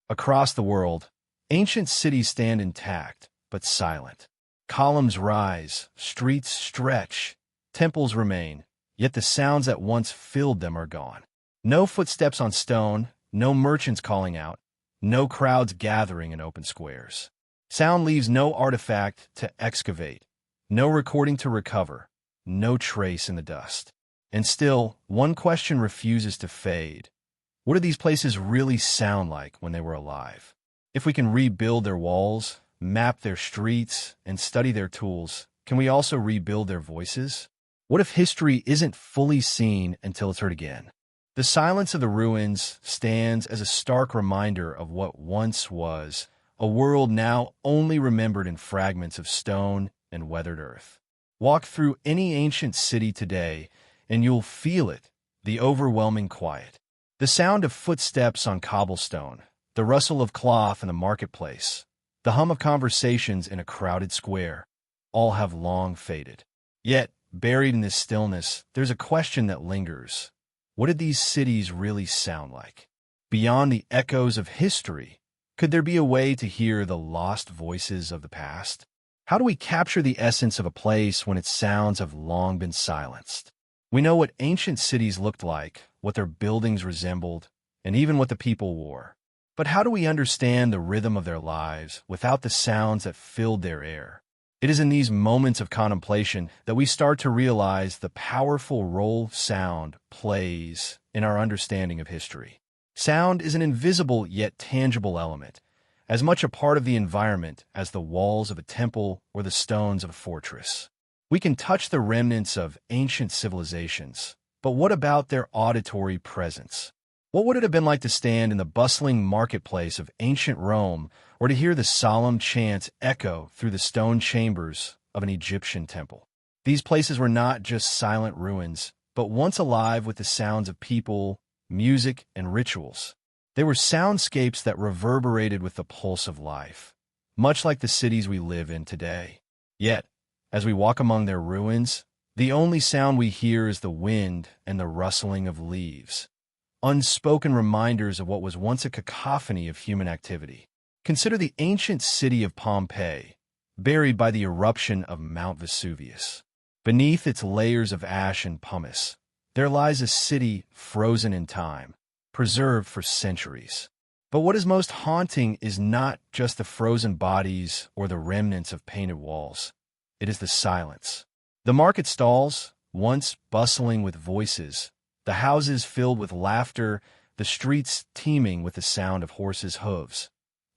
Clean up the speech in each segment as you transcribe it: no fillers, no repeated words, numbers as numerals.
Across the world, ancient cities stand intact, but silent. Columns rise, streets stretch, temples remain, yet the sounds that once filled them are gone. No footsteps on stone, no merchants calling out, no crowds gathering in open squares. Sound leaves no artifact to excavate, no recording to recover, no trace in the dust. And still, one question refuses to fade. What do these places really sound like when they were alive? If we can rebuild their walls, map their streets, and study their tools, can we also rebuild their voices? What if history isn't fully seen until it's heard again? The silence of the ruins stands as a stark reminder of what once was, a world now only remembered in fragments of stone and weathered earth. Walk through any ancient city today, and you'll feel it, the overwhelming quiet. The sound of footsteps on cobblestone, the rustle of cloth in the marketplace, the hum of conversations in a crowded square, all have long faded. Yet, buried in this stillness, there's a question that lingers. What did these cities really sound like? Beyond the echoes of history, could there be a way to hear the lost voices of the past? How do we capture the essence of a place when its sounds have long been silenced? We know what ancient cities looked like, what their buildings resembled, and even what the people wore. But how do we understand the rhythm of their lives without the sounds that filled their air? It is in these moments of contemplation that we start to realize the powerful role sound plays in our understanding of history. Sound is an invisible yet tangible element, as much a part of the environment as the walls of a temple or the stones of a fortress. We can touch the remnants of ancient civilizations, but what about their auditory presence? What would it have been like to stand in the bustling marketplace of ancient Rome or to hear the solemn chants echo through the stone chambers of an Egyptian temple? These places were not just silent ruins, but once alive with the sounds of people, music, and rituals. They were soundscapes that reverberated with the pulse of life, much like the cities we live in today. Yet, as we walk among their ruins, the only sound we hear is the wind and the rustling of leaves, unspoken reminders of what was once a cacophony of human activity. Consider the ancient city of Pompeii, buried by the eruption of Mount Vesuvius. Beneath its layers of ash and pumice, there lies a city frozen in time, preserved for centuries. But what is most haunting is not just the frozen bodies or the remnants of painted walls. It is the silence. The market stalls, once bustling with voices, the houses filled with laughter, the streets teeming with the sound of horses' hooves.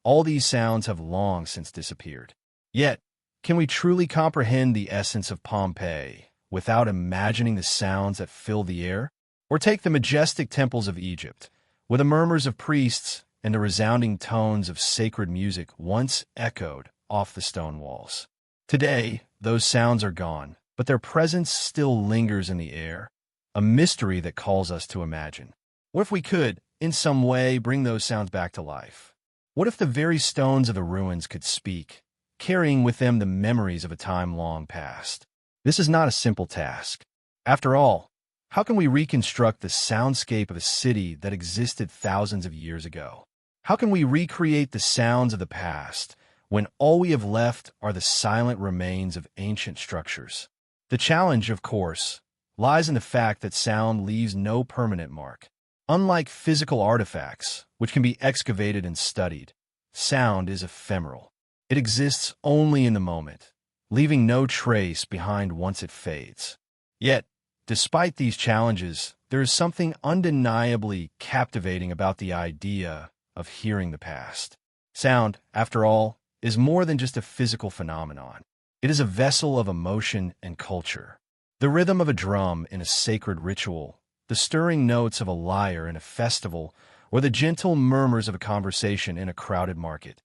All these sounds have long since disappeared. Yet, can we truly comprehend the essence of Pompeii without imagining the sounds that fill the air? Or take the majestic temples of Egypt, where the murmurs of priests and the resounding tones of sacred music once echoed off the stone walls. Today, those sounds are gone, but their presence still lingers in the air, a mystery that calls us to imagine. What if we could, in some way, bring those sounds back to life? What if the very stones of the ruins could speak, carrying with them the memories of a time long past? This is not a simple task. After all, how can we reconstruct the soundscape of a city that existed thousands of years ago? How can we recreate the sounds of the past when all we have left are the silent remains of ancient structures? The challenge, of course, lies in the fact that sound leaves no permanent mark. Unlike physical artifacts, which can be excavated and studied, sound is ephemeral. It exists only in the moment, leaving no trace behind once it fades. Yet, despite these challenges, there is something undeniably captivating about the idea of hearing the past. Sound, after all, is more than just a physical phenomenon. It is a vessel of emotion and culture. The rhythm of a drum in a sacred ritual, the stirring notes of a lyre in a festival, or the gentle murmurs of a conversation in a crowded market.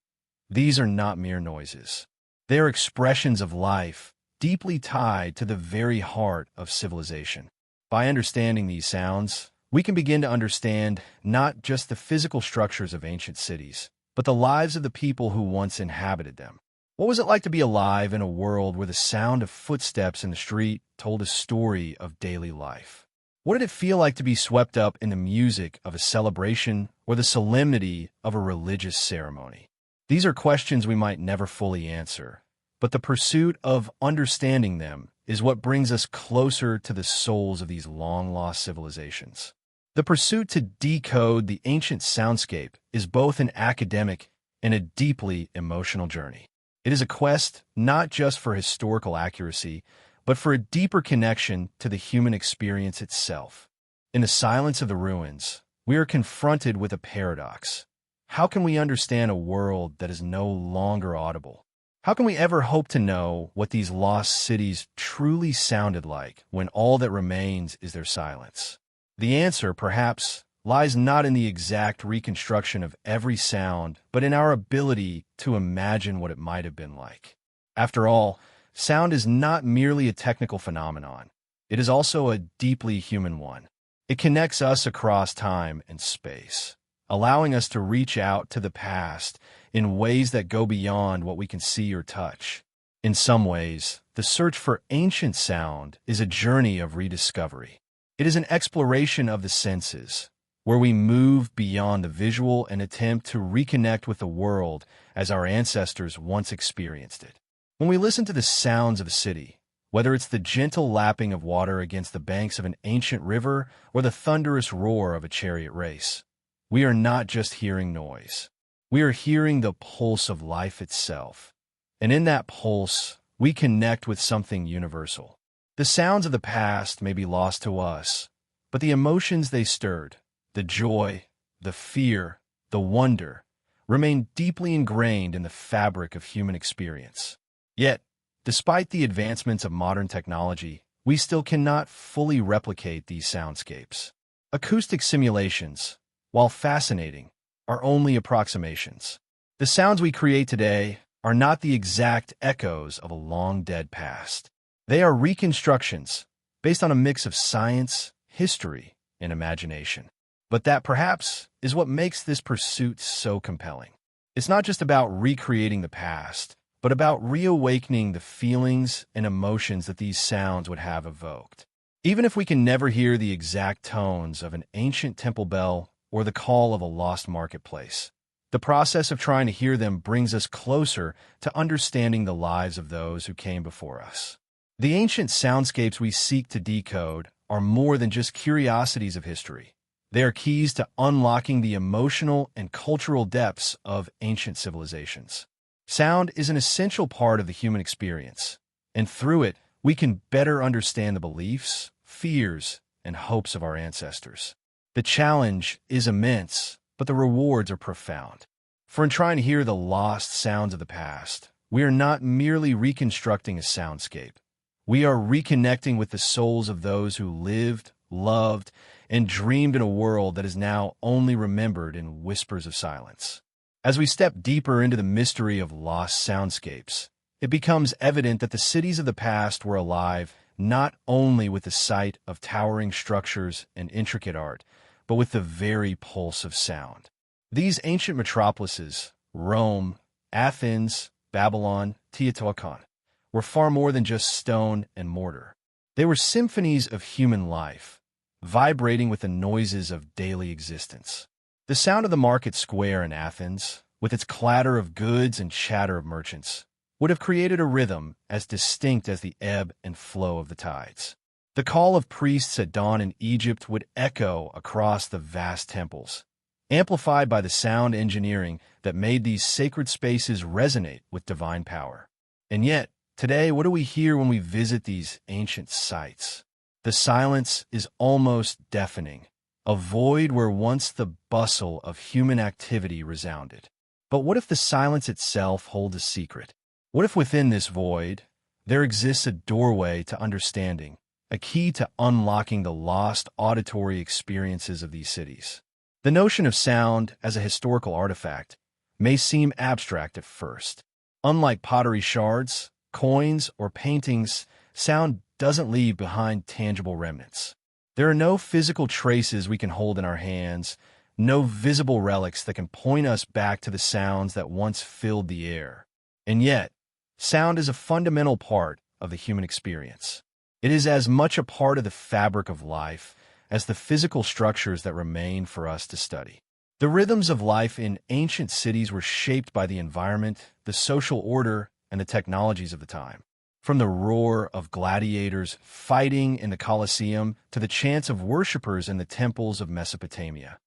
These are not mere noises. They are expressions of life, deeply tied to the very heart of civilization. By understanding these sounds, we can begin to understand not just the physical structures of ancient cities, but the lives of the people who once inhabited them. What was it like to be alive in a world where the sound of footsteps in the street told a story of daily life? What did it feel like to be swept up in the music of a celebration or the solemnity of a religious ceremony? These are questions we might never fully answer, but the pursuit of understanding them is what brings us closer to the souls of these long-lost civilizations. The pursuit to decode the ancient soundscape is both an academic and a deeply emotional journey. It is a quest not just for historical accuracy, but for a deeper connection to the human experience itself. In the silence of the ruins, we are confronted with a paradox. How can we understand a world that is no longer audible? How can we ever hope to know what these lost cities truly sounded like when all that remains is their silence? The answer, perhaps, lies not in the exact reconstruction of every sound, but in our ability to imagine what it might have been like. After all, sound is not merely a technical phenomenon. It is also a deeply human one. It connects us across time and space, allowing us to reach out to the past in ways that go beyond what we can see or touch. In some ways, the search for ancient sound is a journey of rediscovery. It is an exploration of the senses, where we move beyond the visual and attempt to reconnect with the world as our ancestors once experienced it. When we listen to the sounds of a city, whether it's the gentle lapping of water against the banks of an ancient river or the thunderous roar of a chariot race, we are not just hearing noise. We are hearing the pulse of life itself. And in that pulse, we connect with something universal. The sounds of the past may be lost to us, but the emotions they stirred, the joy, the fear, the wonder, remain deeply ingrained in the fabric of human experience. Yet, despite the advancements of modern technology, we still cannot fully replicate these soundscapes. Acoustic simulations, while fascinating, are only approximations. The sounds we create today are not the exact echoes of a long-dead past. They are reconstructions based on a mix of science, history, and imagination. But that, perhaps, is what makes this pursuit so compelling. It's not just about recreating the past, but about reawakening the feelings and emotions that these sounds would have evoked. Even if we can never hear the exact tones of an ancient temple bell or the call of a lost marketplace, the process of trying to hear them brings us closer to understanding the lives of those who came before us. The ancient soundscapes we seek to decode are more than just curiosities of history. They are keys to unlocking the emotional and cultural depths of ancient civilizations. Sound is an essential part of the human experience, and through it, we can better understand the beliefs, fears, and hopes of our ancestors. The challenge is immense, but the rewards are profound. For in trying to hear the lost sounds of the past, we are not merely reconstructing a soundscape. We are reconnecting with the souls of those who lived, loved, and dreamed in a world that is now only remembered in whispers of silence. As we step deeper into the mystery of lost soundscapes, it becomes evident that the cities of the past were alive not only with the sight of towering structures and intricate art, but with the very pulse of sound. These ancient metropolises, Rome, Athens, Babylon, Teotihuacan, were far more than just stone and mortar. They were symphonies of human life, vibrating with the noises of daily existence. The sound of the market square in Athens, with its clatter of goods and chatter of merchants, would have created a rhythm as distinct as the ebb and flow of the tides. The call of priests at dawn in Egypt would echo across the vast temples, amplified by the sound engineering that made these sacred spaces resonate with divine power. And yet, today, what do we hear when we visit these ancient sites? The silence is almost deafening, a void where once the bustle of human activity resounded. But what if the silence itself holds a secret? What if within this void, there exists a doorway to understanding, a key to unlocking the lost auditory experiences of these cities? The notion of sound as a historical artifact may seem abstract at first. Unlike pottery shards, coins, or paintings, sound doesn't leave behind tangible remnants. There are no physical traces we can hold in our hands, no visible relics that can point us back to the sounds that once filled the air. And yet, sound is a fundamental part of the human experience. It is as much a part of the fabric of life, as the physical structures that remain for us to study. The rhythms of life in ancient cities were shaped by the environment, the social order, and the technologies of the time. From the roar of gladiators fighting in the Colosseum to the chants of worshippers in the temples of Mesopotamia,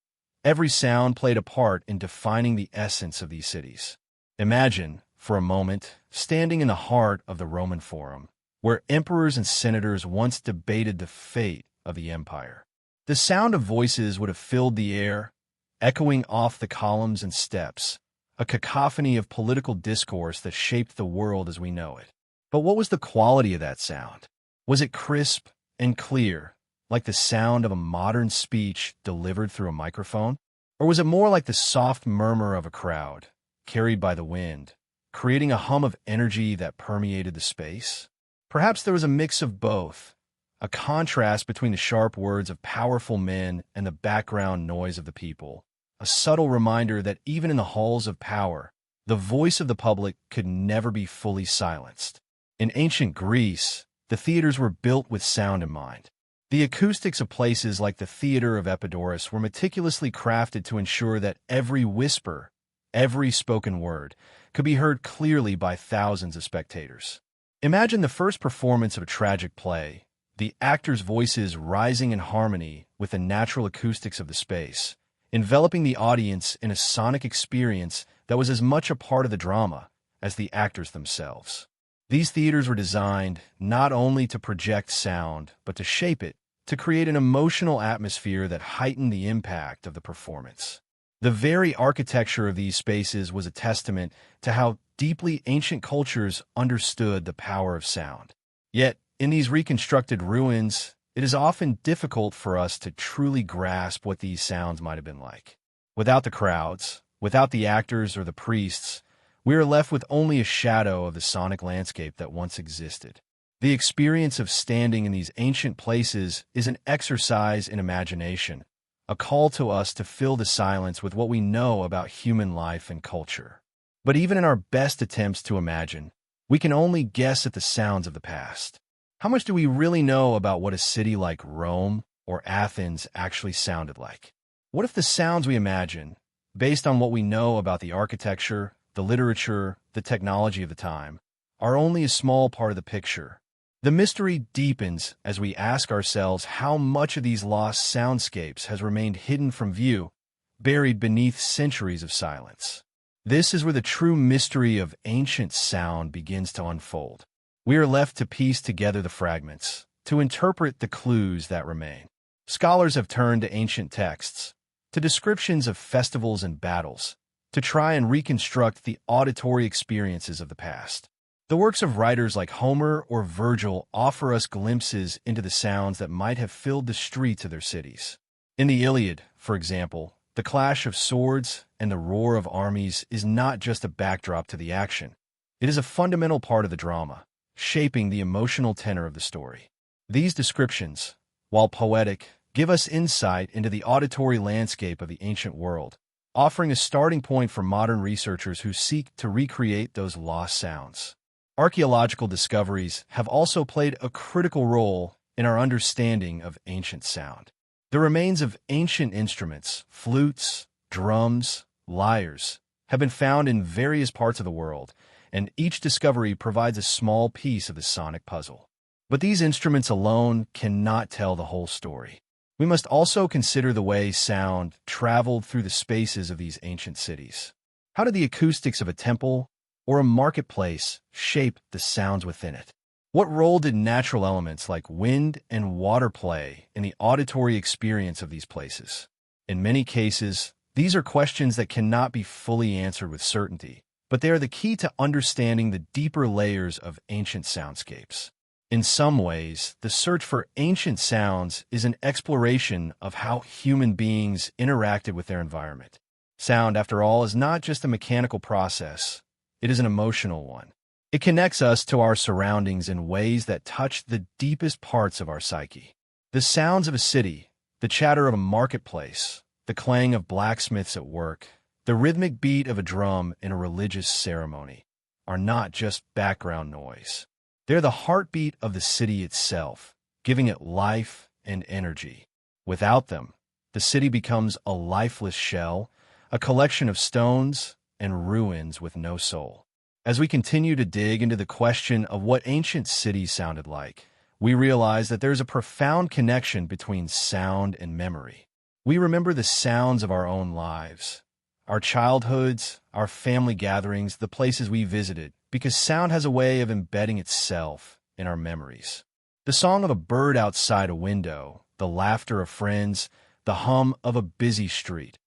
every sound played a part in defining the essence of these cities. Imagine, for a moment, standing in the heart of the Roman Forum, where emperors and senators once debated the fate of the empire. The sound of voices would have filled the air, echoing off the columns and steps, a cacophony of political discourse that shaped the world as we know it. But what was the quality of that sound? Was it crisp and clear, like the sound of a modern speech delivered through a microphone? Or was it more like the soft murmur of a crowd, carried by the wind, creating a hum of energy that permeated the space? Perhaps there was a mix of both, a contrast between the sharp words of powerful men and the background noise of the people, a subtle reminder that even in the halls of power, the voice of the public could never be fully silenced. In ancient Greece, the theaters were built with sound in mind. The acoustics of places like the Theater of Epidaurus were meticulously crafted to ensure that every whisper, every spoken word, could be heard clearly by thousands of spectators. Imagine the first performance of a tragic play, the actors' voices rising in harmony with the natural acoustics of the space, enveloping the audience in a sonic experience that was as much a part of the drama as the actors themselves. These theaters were designed not only to project sound, but to shape it, to create an emotional atmosphere that heightened the impact of the performance. The very architecture of these spaces was a testament to how deeply ancient cultures understood the power of sound. Yet, in these reconstructed ruins, it is often difficult for us to truly grasp what these sounds might have been like. Without the crowds, without the actors or the priests, we are left with only a shadow of the sonic landscape that once existed. The experience of standing in these ancient places is an exercise in imagination, a call to us to fill the silence with what we know about human life and culture. But even in our best attempts to imagine, we can only guess at the sounds of the past. How much do we really know about what a city like Rome or Athens actually sounded like? What if the sounds we imagine, based on what we know about the architecture, the literature, the technology of the time, are only a small part of the picture? The mystery deepens as we ask ourselves how much of these lost soundscapes has remained hidden from view, buried beneath centuries of silence. This is where the true mystery of ancient sound begins to unfold. We are left to piece together the fragments, to interpret the clues that remain. Scholars have turned to ancient texts, to descriptions of festivals and battles, to try and reconstruct the auditory experiences of the past. The works of writers like Homer or Virgil offer us glimpses into the sounds that might have filled the streets of their cities. In the Iliad, for example, the clash of swords and the roar of armies is not just a backdrop to the action. It is a fundamental part of the drama, shaping the emotional tenor of the story. These descriptions, while poetic, give us insight into the auditory landscape of the ancient world, offering a starting point for modern researchers who seek to recreate those lost sounds. Archaeological discoveries have also played a critical role in our understanding of ancient sound. The remains of ancient instruments, flutes, drums, lyres, have been found in various parts of the world, and each discovery provides a small piece of the sonic puzzle. But these instruments alone cannot tell the whole story. We must also consider the way sound traveled through the spaces of these ancient cities. How did the acoustics of a temple or a marketplace shape the sounds within it? What role did natural elements like wind and water play in the auditory experience of these places? In many cases, these are questions that cannot be fully answered with certainty, but they are the key to understanding the deeper layers of ancient soundscapes. In some ways, the search for ancient sounds is an exploration of how human beings interacted with their environment. Sound, after all, is not just a mechanical process. It is an emotional one. It connects us to our surroundings in ways that touch the deepest parts of our psyche. The sounds of a city, the chatter of a marketplace, the clang of blacksmiths at work, the rhythmic beat of a drum in a religious ceremony, are not just background noise. They're the heartbeat of the city itself, giving it life and energy. Without them, the city becomes a lifeless shell, a collection of stones and ruins with no soul. As we continue to dig into the question of what ancient cities sounded like, we realize that there's a profound connection between sound and memory. We remember the sounds of our own lives, our childhoods, our family gatherings, the places we visited, because sound has a way of embedding itself in our memories. The song of a bird outside a window, the laughter of friends, the hum of a busy street.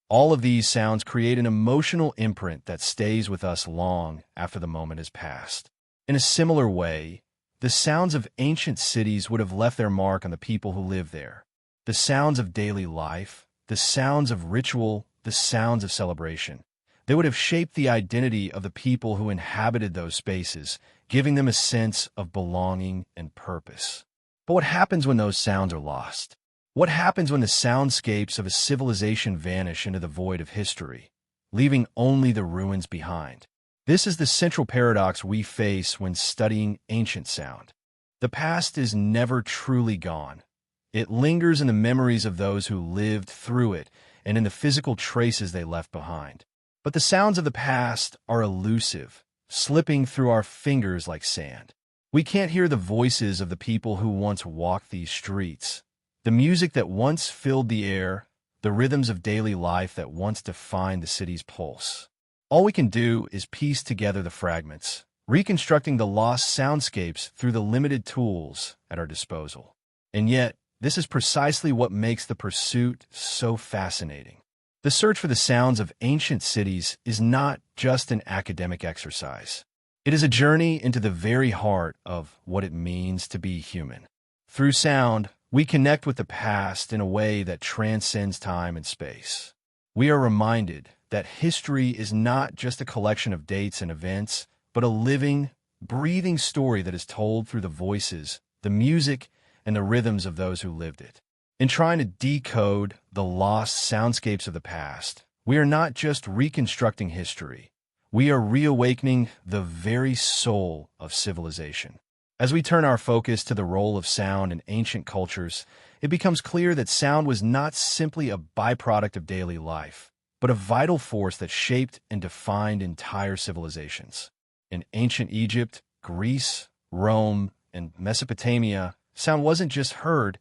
All of these sounds create an emotional imprint that stays with us long after the moment has passed. In a similar way, the sounds of ancient cities would have left their mark on the people who lived there. The sounds of daily life, the sounds of ritual, the sounds of celebration. They would have shaped the identity of the people who inhabited those spaces, giving them a sense of belonging and purpose. But what happens when those sounds are lost? What happens when the soundscapes of a civilization vanish into the void of history, leaving only the ruins behind? This is the central paradox we face when studying ancient sound. The past is never truly gone. It lingers in the memories of those who lived through it and in the physical traces they left behind. But the sounds of the past are elusive, slipping through our fingers like sand. We can't hear the voices of the people who once walked these streets, the music that once filled the air, the rhythms of daily life that once defined the city's pulse. All we can do is piece together the fragments, reconstructing the lost soundscapes through the limited tools at our disposal. And yet, this is precisely what makes the pursuit so fascinating. The search for the sounds of ancient cities is not just an academic exercise. It is a journey into the very heart of what it means to be human. Through sound, we connect with the past in a way that transcends time and space. We are reminded that history is not just a collection of dates and events, but a living, breathing story that is told through the voices, the music, and the rhythms of those who lived it. In trying to decode the lost soundscapes of the past, we are not just reconstructing history, we are reawakening the very soul of civilization. As we turn our focus to the role of sound in ancient cultures, it becomes clear that sound was not simply a byproduct of daily life, but a vital force that shaped and defined entire civilizations. In ancient Egypt, Greece, Rome, and Mesopotamia, sound wasn't just heard,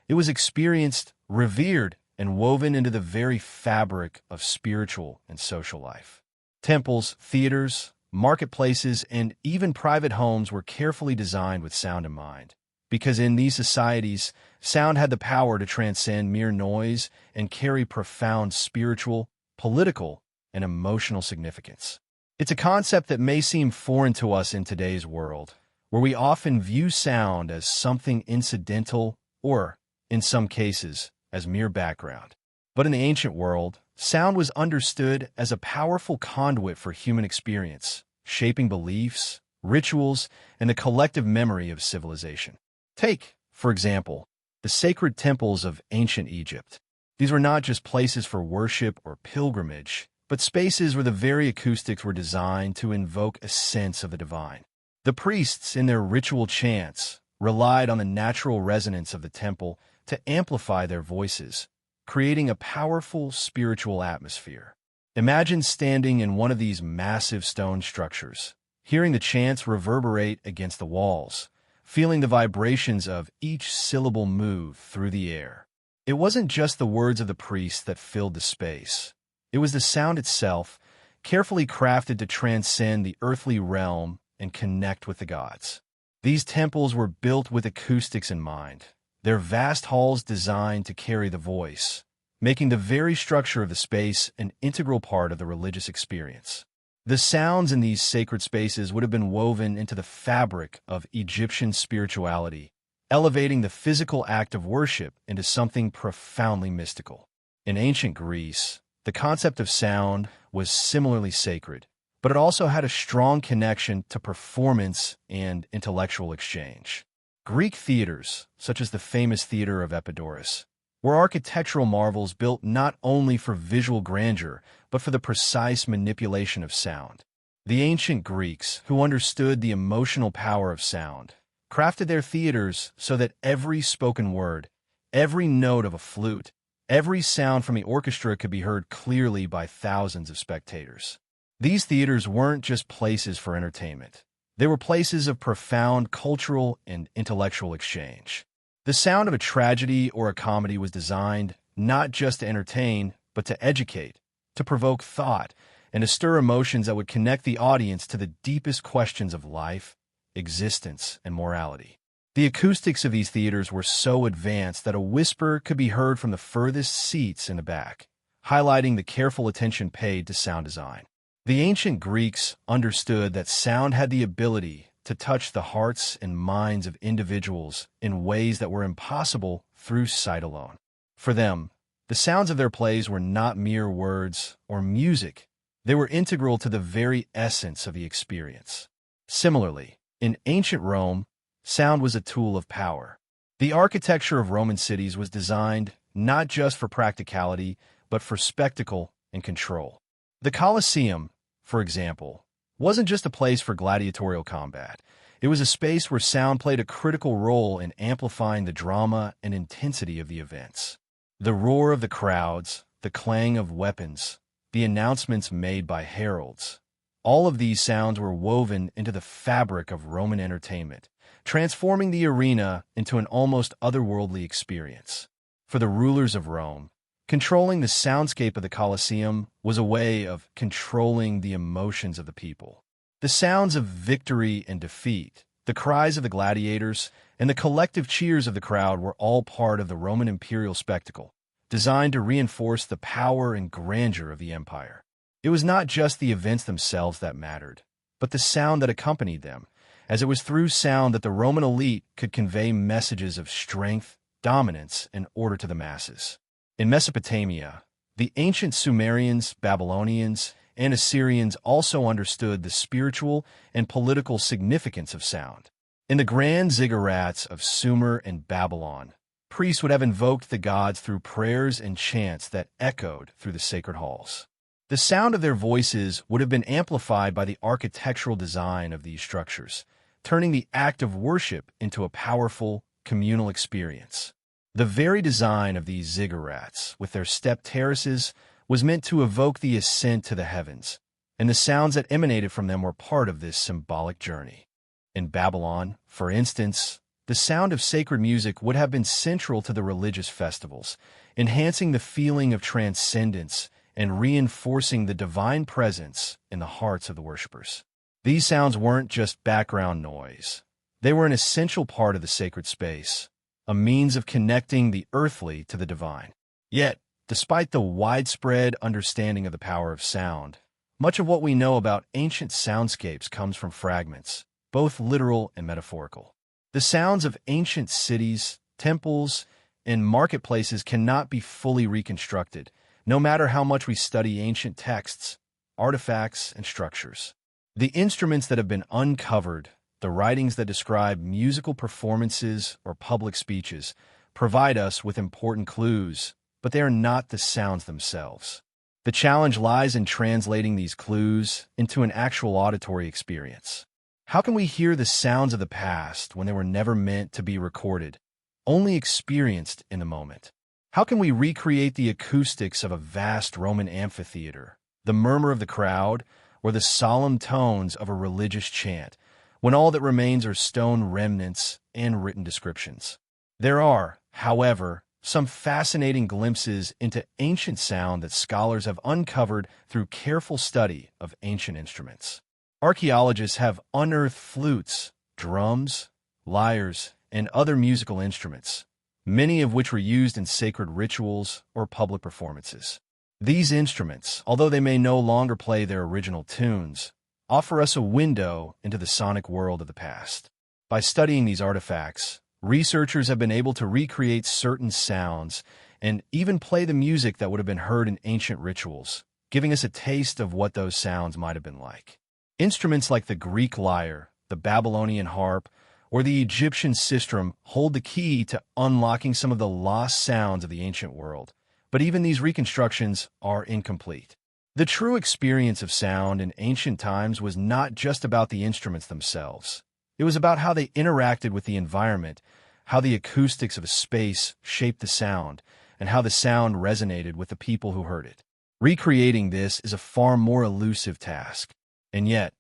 it was experienced, revered, and woven into the very fabric of spiritual and social life. Temples, theaters, marketplaces, and even private homes were carefully designed with sound in mind, because in these societies, sound had the power to transcend mere noise and carry profound spiritual, political, and emotional significance. It's a concept that may seem foreign to us in today's world, where we often view sound as something incidental or, in some cases, as mere background. But in the ancient world, sound was understood as a powerful conduit for human experience, shaping beliefs, rituals, and the collective memory of civilization. Take, for example, the sacred temples of ancient Egypt. These were not just places for worship or pilgrimage, but spaces where the very acoustics were designed to invoke a sense of the divine. The priests, in their ritual chants, relied on the natural resonance of the temple to amplify their voices, creating a powerful spiritual atmosphere. Imagine standing in one of these massive stone structures, hearing the chants reverberate against the walls, feeling the vibrations of each syllable move through the air. It wasn't just the words of the priests that filled the space. It was the sound itself, carefully crafted to transcend the earthly realm and connect with the gods. These temples were built with acoustics in mind, their vast halls designed to carry the voice, making the very structure of the space an integral part of the religious experience. The sounds in these sacred spaces would have been woven into the fabric of Egyptian spirituality, elevating the physical act of worship into something profoundly mystical. In ancient Greece, the concept of sound was similarly sacred, but it also had a strong connection to performance and intellectual exchange. Greek theaters, such as the famous theater of Epidaurus, were architectural marvels built not only for visual grandeur, but for the precise manipulation of sound. The ancient Greeks, who understood the emotional power of sound, crafted their theaters so that every spoken word Every note of a flute, every sound from the orchestra could be heard clearly by thousands of spectators. These theaters weren't just places for entertainment. They were places of profound cultural and intellectual exchange. The sound of a tragedy or a comedy was designed not just to entertain, but to educate, to provoke thought, and to stir emotions that would connect the audience to the deepest questions of life, existence, and morality. The acoustics of these theaters were so advanced that a whisper could be heard from the furthest seats in the back, highlighting the careful attention paid to sound design. The ancient Greeks understood that sound had the ability to touch the hearts and minds of individuals in ways that were impossible through sight alone. For them, the sounds of their plays were not mere words or music. They were integral to the very essence of the experience. Similarly, in ancient Rome, sound was a tool of power. The architecture of Roman cities was designed not just for practicality, but for spectacle and control. The Colosseum, for example, wasn't just a place for gladiatorial combat. It was a space where sound played a critical role in amplifying the drama and intensity of the events. The roar of the crowds, the clang of weapons, the announcements made by heralds, all of these sounds were woven into the fabric of Roman entertainment, transforming the arena into an almost otherworldly experience. For the rulers of Rome, controlling the soundscape of the Colosseum was a way of controlling the emotions of the people. The sounds of victory and defeat, the cries of the gladiators, and the collective cheers of the crowd were all part of the Roman imperial spectacle, designed to reinforce the power and grandeur of the empire. It was not just the events themselves that mattered, but the sound that accompanied them, as it was through sound that the Roman elite could convey messages of strength, dominance, and order to the masses. In Mesopotamia, the ancient Sumerians, Babylonians, and Assyrians also understood the spiritual and political significance of sound. In the grand ziggurats of Sumer and Babylon, priests would have invoked the gods through prayers and chants that echoed through the sacred halls. The sound of their voices would have been amplified by the architectural design of these structures, turning the act of worship into a powerful, communal experience. The very design of these ziggurats, with their stepped terraces, was meant to evoke the ascent to the heavens, and the sounds that emanated from them were part of this symbolic journey. In Babylon, for instance, the sound of sacred music would have been central to the religious festivals, enhancing the feeling of transcendence and reinforcing the divine presence in the hearts of the worshippers. These sounds weren't just background noise. They were an essential part of the sacred space, a means of connecting the earthly to the divine. Yet, despite the widespread understanding of the power of sound, much of what we know about ancient soundscapes comes from fragments, both literal and metaphorical. The sounds of ancient cities, temples, and marketplaces cannot be fully reconstructed, no matter how much we study ancient texts, artifacts, and structures. The instruments that have been uncovered, the writings that describe musical performances or public speeches, provide us with important clues, but they are not the sounds themselves. The challenge lies in translating these clues into an actual auditory experience. How can we hear the sounds of the past when they were never meant to be recorded, only experienced in the moment? How can we recreate the acoustics of a vast Roman amphitheater, the murmur of the crowd, or the solemn tones of a religious chant, when all that remains are stone remnants and written descriptions? There are, however, some fascinating glimpses into ancient sound that scholars have uncovered through careful study of ancient instruments. Archaeologists have unearthed flutes, drums, lyres, and other musical instruments, many of which were used in sacred rituals or public performances. These instruments, although they may no longer play their original tunes, offer us a window into the sonic world of the past. By studying these artifacts, researchers have been able to recreate certain sounds and even play the music that would have been heard in ancient rituals, giving us a taste of what those sounds might have been like. Instruments like the Greek lyre, the Babylonian harp, or the Egyptian sistrum hold the key to unlocking some of the lost sounds of the ancient world. But even these reconstructions are incomplete. The true experience of sound in ancient times was not just about the instruments themselves. It was about how they interacted with the environment, how the acoustics of a space shaped the sound, and how the sound resonated with the people who heard it. Recreating this is a far more elusive task. And yet,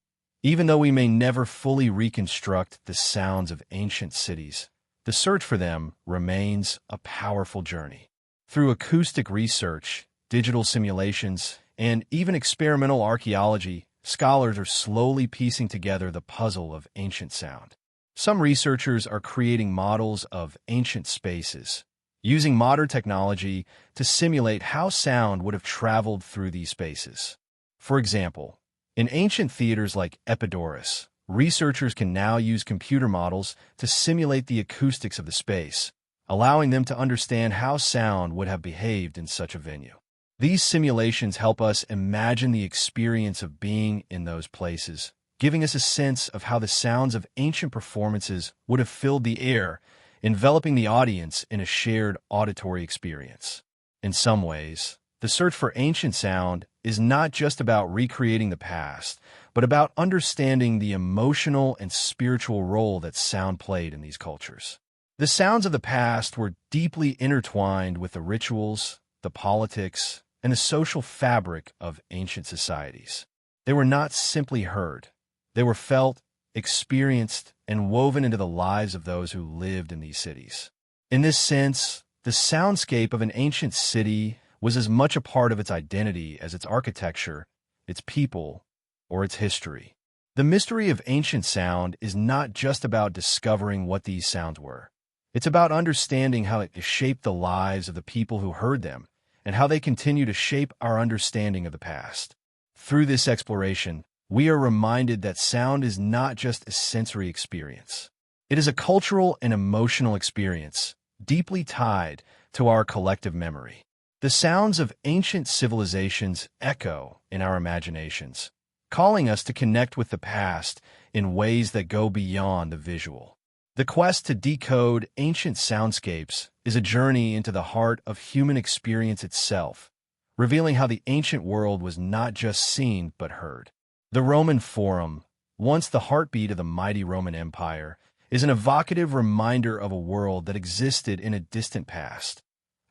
even though we may never fully reconstruct the sounds of ancient cities, the search for them remains a powerful journey. Through acoustic research, digital simulations, and even experimental archaeology, scholars are slowly piecing together the puzzle of ancient sound. Some researchers are creating models of ancient spaces, using modern technology to simulate how sound would have traveled through these spaces. For example, in ancient theaters like Epidaurus, researchers can now use computer models to simulate the acoustics of the space, allowing them to understand how sound would have behaved in such a venue. These simulations help us imagine the experience of being in those places, giving us a sense of how the sounds of ancient performances would have filled the air, enveloping the audience in a shared auditory experience. In some ways, the search for ancient sound is not just about recreating the past, but about understanding the emotional and spiritual role that sound played in these cultures. The sounds of the past were deeply intertwined with the rituals, the politics, and the social fabric of ancient societies. They were not simply heard. They were felt, experienced, and woven into the lives of those who lived in these cities. In this sense, the soundscape of an ancient city was as much a part of its identity as its architecture, its people, or its history. The mystery of ancient sound is not just about discovering what these sounds were. It's about understanding how it shaped the lives of the people who heard them and how they continue to shape our understanding of the past. Through this exploration, we are reminded that sound is not just a sensory experience. It is a cultural and emotional experience, deeply tied to our collective memory. The sounds of ancient civilizations echo in our imaginations, calling us to connect with the past in ways that go beyond the visual. The quest to decode ancient soundscapes is a journey into the heart of human experience itself, revealing how the ancient world was not just seen but heard. The Roman Forum, once the heartbeat of the mighty Roman Empire, is an evocative reminder of a world that existed in a distant past,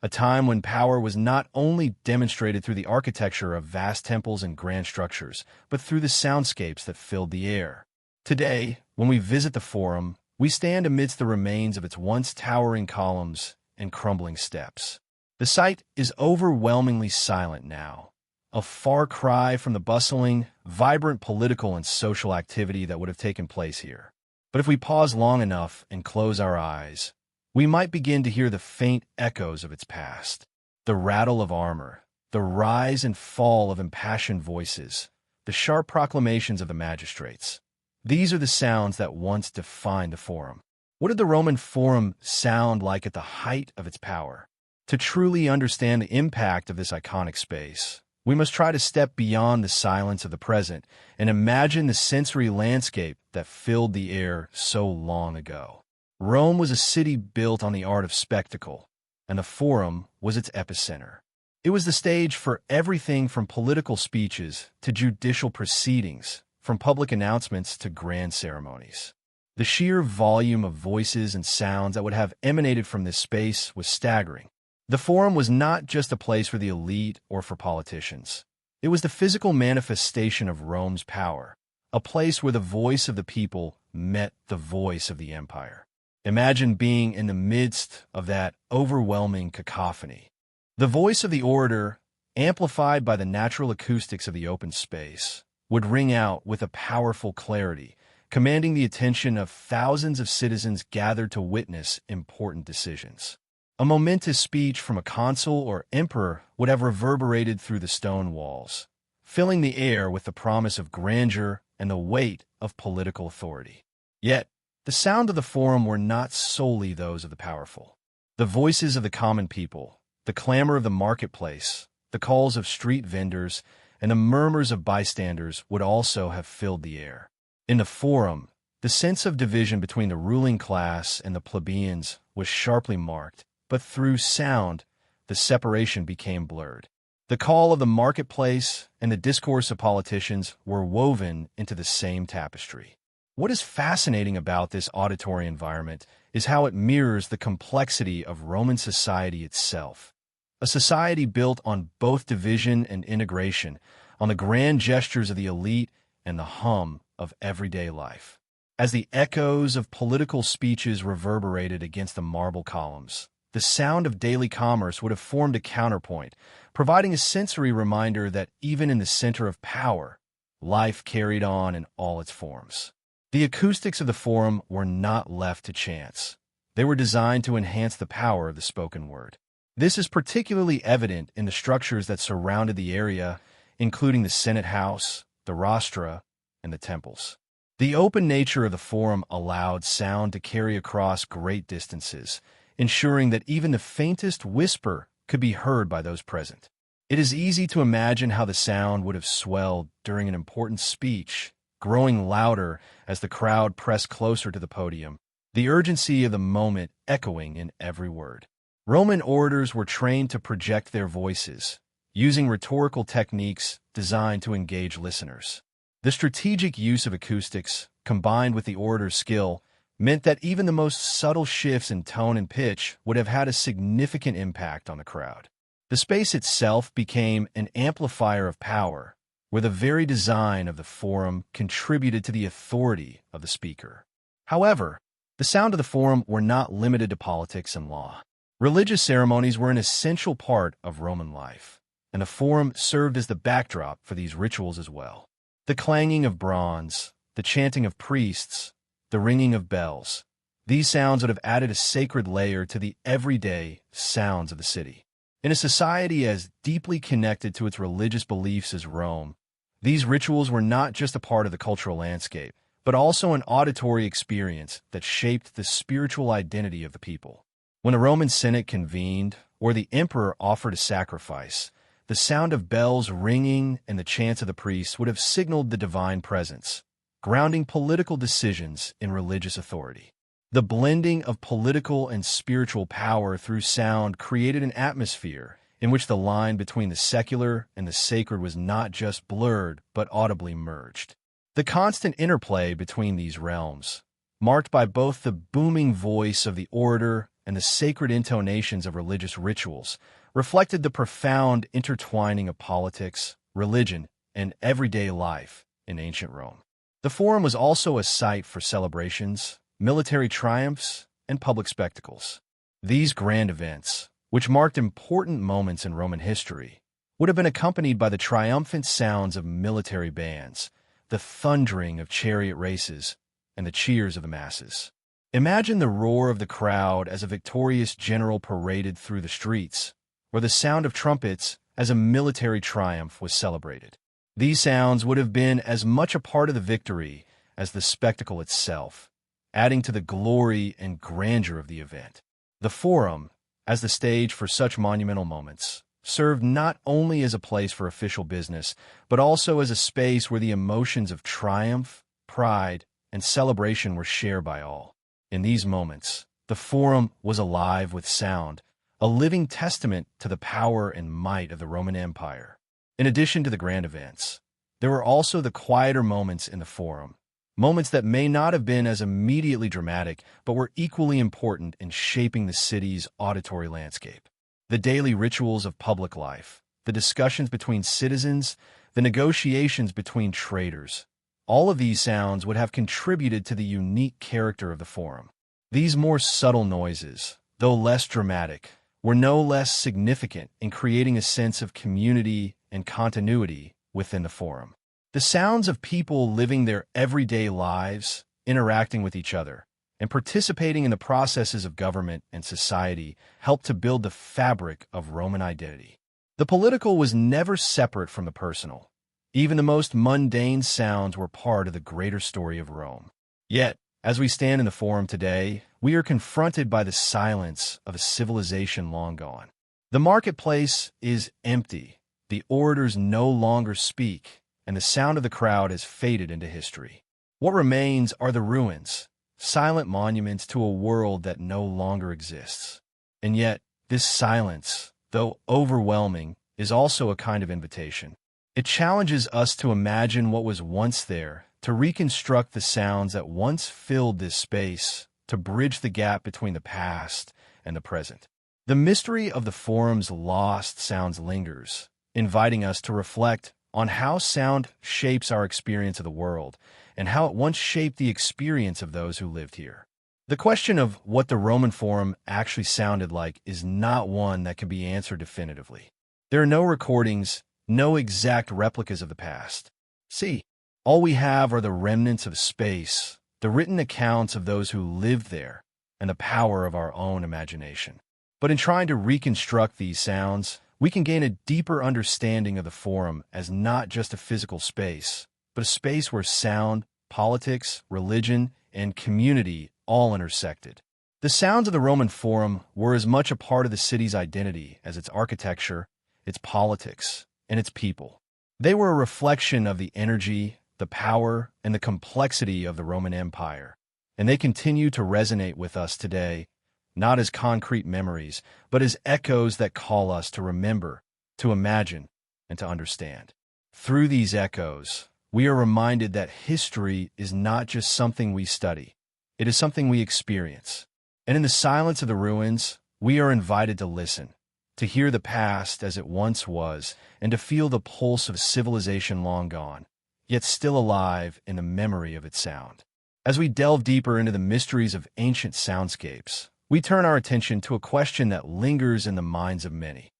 a time when power was not only demonstrated through the architecture of vast temples and grand structures, but through the soundscapes that filled the air. Today, when we visit the Forum, we stand amidst the remains of its once towering columns and crumbling steps. The site is overwhelmingly silent now, a far cry from the bustling, vibrant political and social activity that would have taken place here. But if we pause long enough and close our eyes, we might begin to hear the faint echoes of its past. The rattle of armor, the rise and fall of impassioned voices, the sharp proclamations of the magistrates. These are the sounds that once defined the Forum. What did the Roman Forum sound like at the height of its power? To truly understand the impact of this iconic space, we must try to step beyond the silence of the present and imagine the sensory landscape that filled the air so long ago. Rome was a city built on the art of spectacle, and the Forum was its epicenter. It was the stage for everything from political speeches to judicial proceedings, from public announcements to grand ceremonies. The sheer volume of voices and sounds that would have emanated from this space was staggering. The Forum was not just a place for the elite or for politicians. It was the physical manifestation of Rome's power, a place where the voice of the people met the voice of the empire. Imagine being in the midst of that overwhelming cacophony. The voice of the orator, amplified by the natural acoustics of the open space, would ring out with a powerful clarity, commanding the attention of thousands of citizens gathered to witness important decisions. A momentous speech from a consul or emperor would have reverberated through the stone walls, filling the air with the promise of grandeur and the weight of political authority. Yet, the sound of the Forum were not solely those of the powerful. The voices of the common people, the clamor of the marketplace, the calls of street vendors, and the murmurs of bystanders would also have filled the air. In the Forum, the sense of division between the ruling class and the plebeians was sharply marked, but through sound, the separation became blurred. The call of the marketplace and the discourse of politicians were woven into the same tapestry. What is fascinating about this auditory environment is how it mirrors the complexity of Roman society itself. A society built on both division and integration, on the grand gestures of the elite and the hum of everyday life. As the echoes of political speeches reverberated against the marble columns, the sound of daily commerce would have formed a counterpoint, providing a sensory reminder that even in the center of power, life carried on in all its forms. The acoustics of the forum were not left to chance. They were designed to enhance the power of the spoken word. This is particularly evident in the structures that surrounded the area, including the Senate House, the rostra, and the temples. The open nature of the forum allowed sound to carry across great distances, ensuring that even the faintest whisper could be heard by those present. It is easy to imagine how the sound would have swelled during an important speech, growing louder as the crowd pressed closer to the podium, the urgency of the moment echoing in every word. Roman orators were trained to project their voices, using rhetorical techniques designed to engage listeners. The strategic use of acoustics, combined with the orator's skill, meant that even the most subtle shifts in tone and pitch would have had a significant impact on the crowd. The space itself became an amplifier of power, where the very design of the forum contributed to the authority of the speaker. However, the sound of the forum were not limited to politics and law. Religious ceremonies were an essential part of Roman life, and the forum served as the backdrop for these rituals as well. The clanging of bronze, the chanting of priests, the ringing of bells, these sounds would have added a sacred layer to the everyday sounds of the city. In a society as deeply connected to its religious beliefs as Rome, these rituals were not just a part of the cultural landscape, but also an auditory experience that shaped the spiritual identity of the people. When a Roman Senate convened, or the emperor offered a sacrifice, the sound of bells ringing and the chants of the priests would have signaled the divine presence, grounding political decisions in religious authority. The blending of political and spiritual power through sound created an atmosphere in which the line between the secular and the sacred was not just blurred, but audibly merged. The constant interplay between these realms, marked by both the booming voice of the orator and the sacred intonations of religious rituals, reflected the profound intertwining of politics, religion, and everyday life in ancient Rome. The forum was also a site for celebrations, military triumphs, and public spectacles. These grand events, which marked important moments in Roman history, would have been accompanied by the triumphant sounds of military bands, the thundering of chariot races, and the cheers of the masses. Imagine the roar of the crowd as a victorious general paraded through the streets, or the sound of trumpets as a military triumph was celebrated. These sounds would have been as much a part of the victory as the spectacle itself, adding to the glory and grandeur of the event. The forum, as the stage for such monumental moments, served not only as a place for official business, but also as a space where the emotions of triumph, pride, and celebration were shared by all. In these moments, the forum was alive with sound, a living testament to the power and might of the Roman Empire. In addition to the grand events, there were also the quieter moments in the forum, moments that may not have been as immediately dramatic, but were equally important in shaping the city's auditory landscape. The daily rituals of public life, the discussions between citizens, the negotiations between traders, all of these sounds would have contributed to the unique character of the forum. These more subtle noises, though less dramatic, were no less significant in creating a sense of community and continuity within the forum. The sounds of people living their everyday lives, interacting with each other, and participating in the processes of government and society helped to build the fabric of Roman identity. The political was never separate from the personal. Even the most mundane sounds were part of the greater story of Rome. Yet, as we stand in the forum today, we are confronted by the silence of a civilization long gone. The marketplace is empty, the orators no longer speak, and the sound of the crowd has faded into history. What remains are the ruins, silent monuments to a world that no longer exists. And yet, this silence, though overwhelming, is also a kind of invitation. It challenges us to imagine what was once there, to reconstruct the sounds that once filled this space, to bridge the gap between the past and the present. The mystery of the forum's lost sounds lingers, inviting us to reflect on how sound shapes our experience of the world and how it once shaped the experience of those who lived here. The question of what the Roman Forum actually sounded like is not one that can be answered definitively. There are no recordings, no exact replicas of the past. See, all we have are the remnants of space, the written accounts of those who lived there, and the power of our own imagination. But in trying to reconstruct these sounds, we can gain a deeper understanding of the Forum as not just a physical space, but a space where sound, politics, religion, and community all intersected. The sounds of the Roman Forum were as much a part of the city's identity as its architecture, its politics, and its people. They were a reflection of the energy, the power, and the complexity of the Roman Empire, and they continue to resonate with us today, not as concrete memories, but as echoes that call us to remember, to imagine, and to understand. Through these echoes, we are reminded that history is not just something we study, it is something we experience. And in the silence of the ruins, we are invited to listen, to hear the past as it once was, and to feel the pulse of civilization long gone, yet still alive in the memory of its sound. As we delve deeper into the mysteries of ancient soundscapes, we turn our attention to a question that lingers in the minds of many.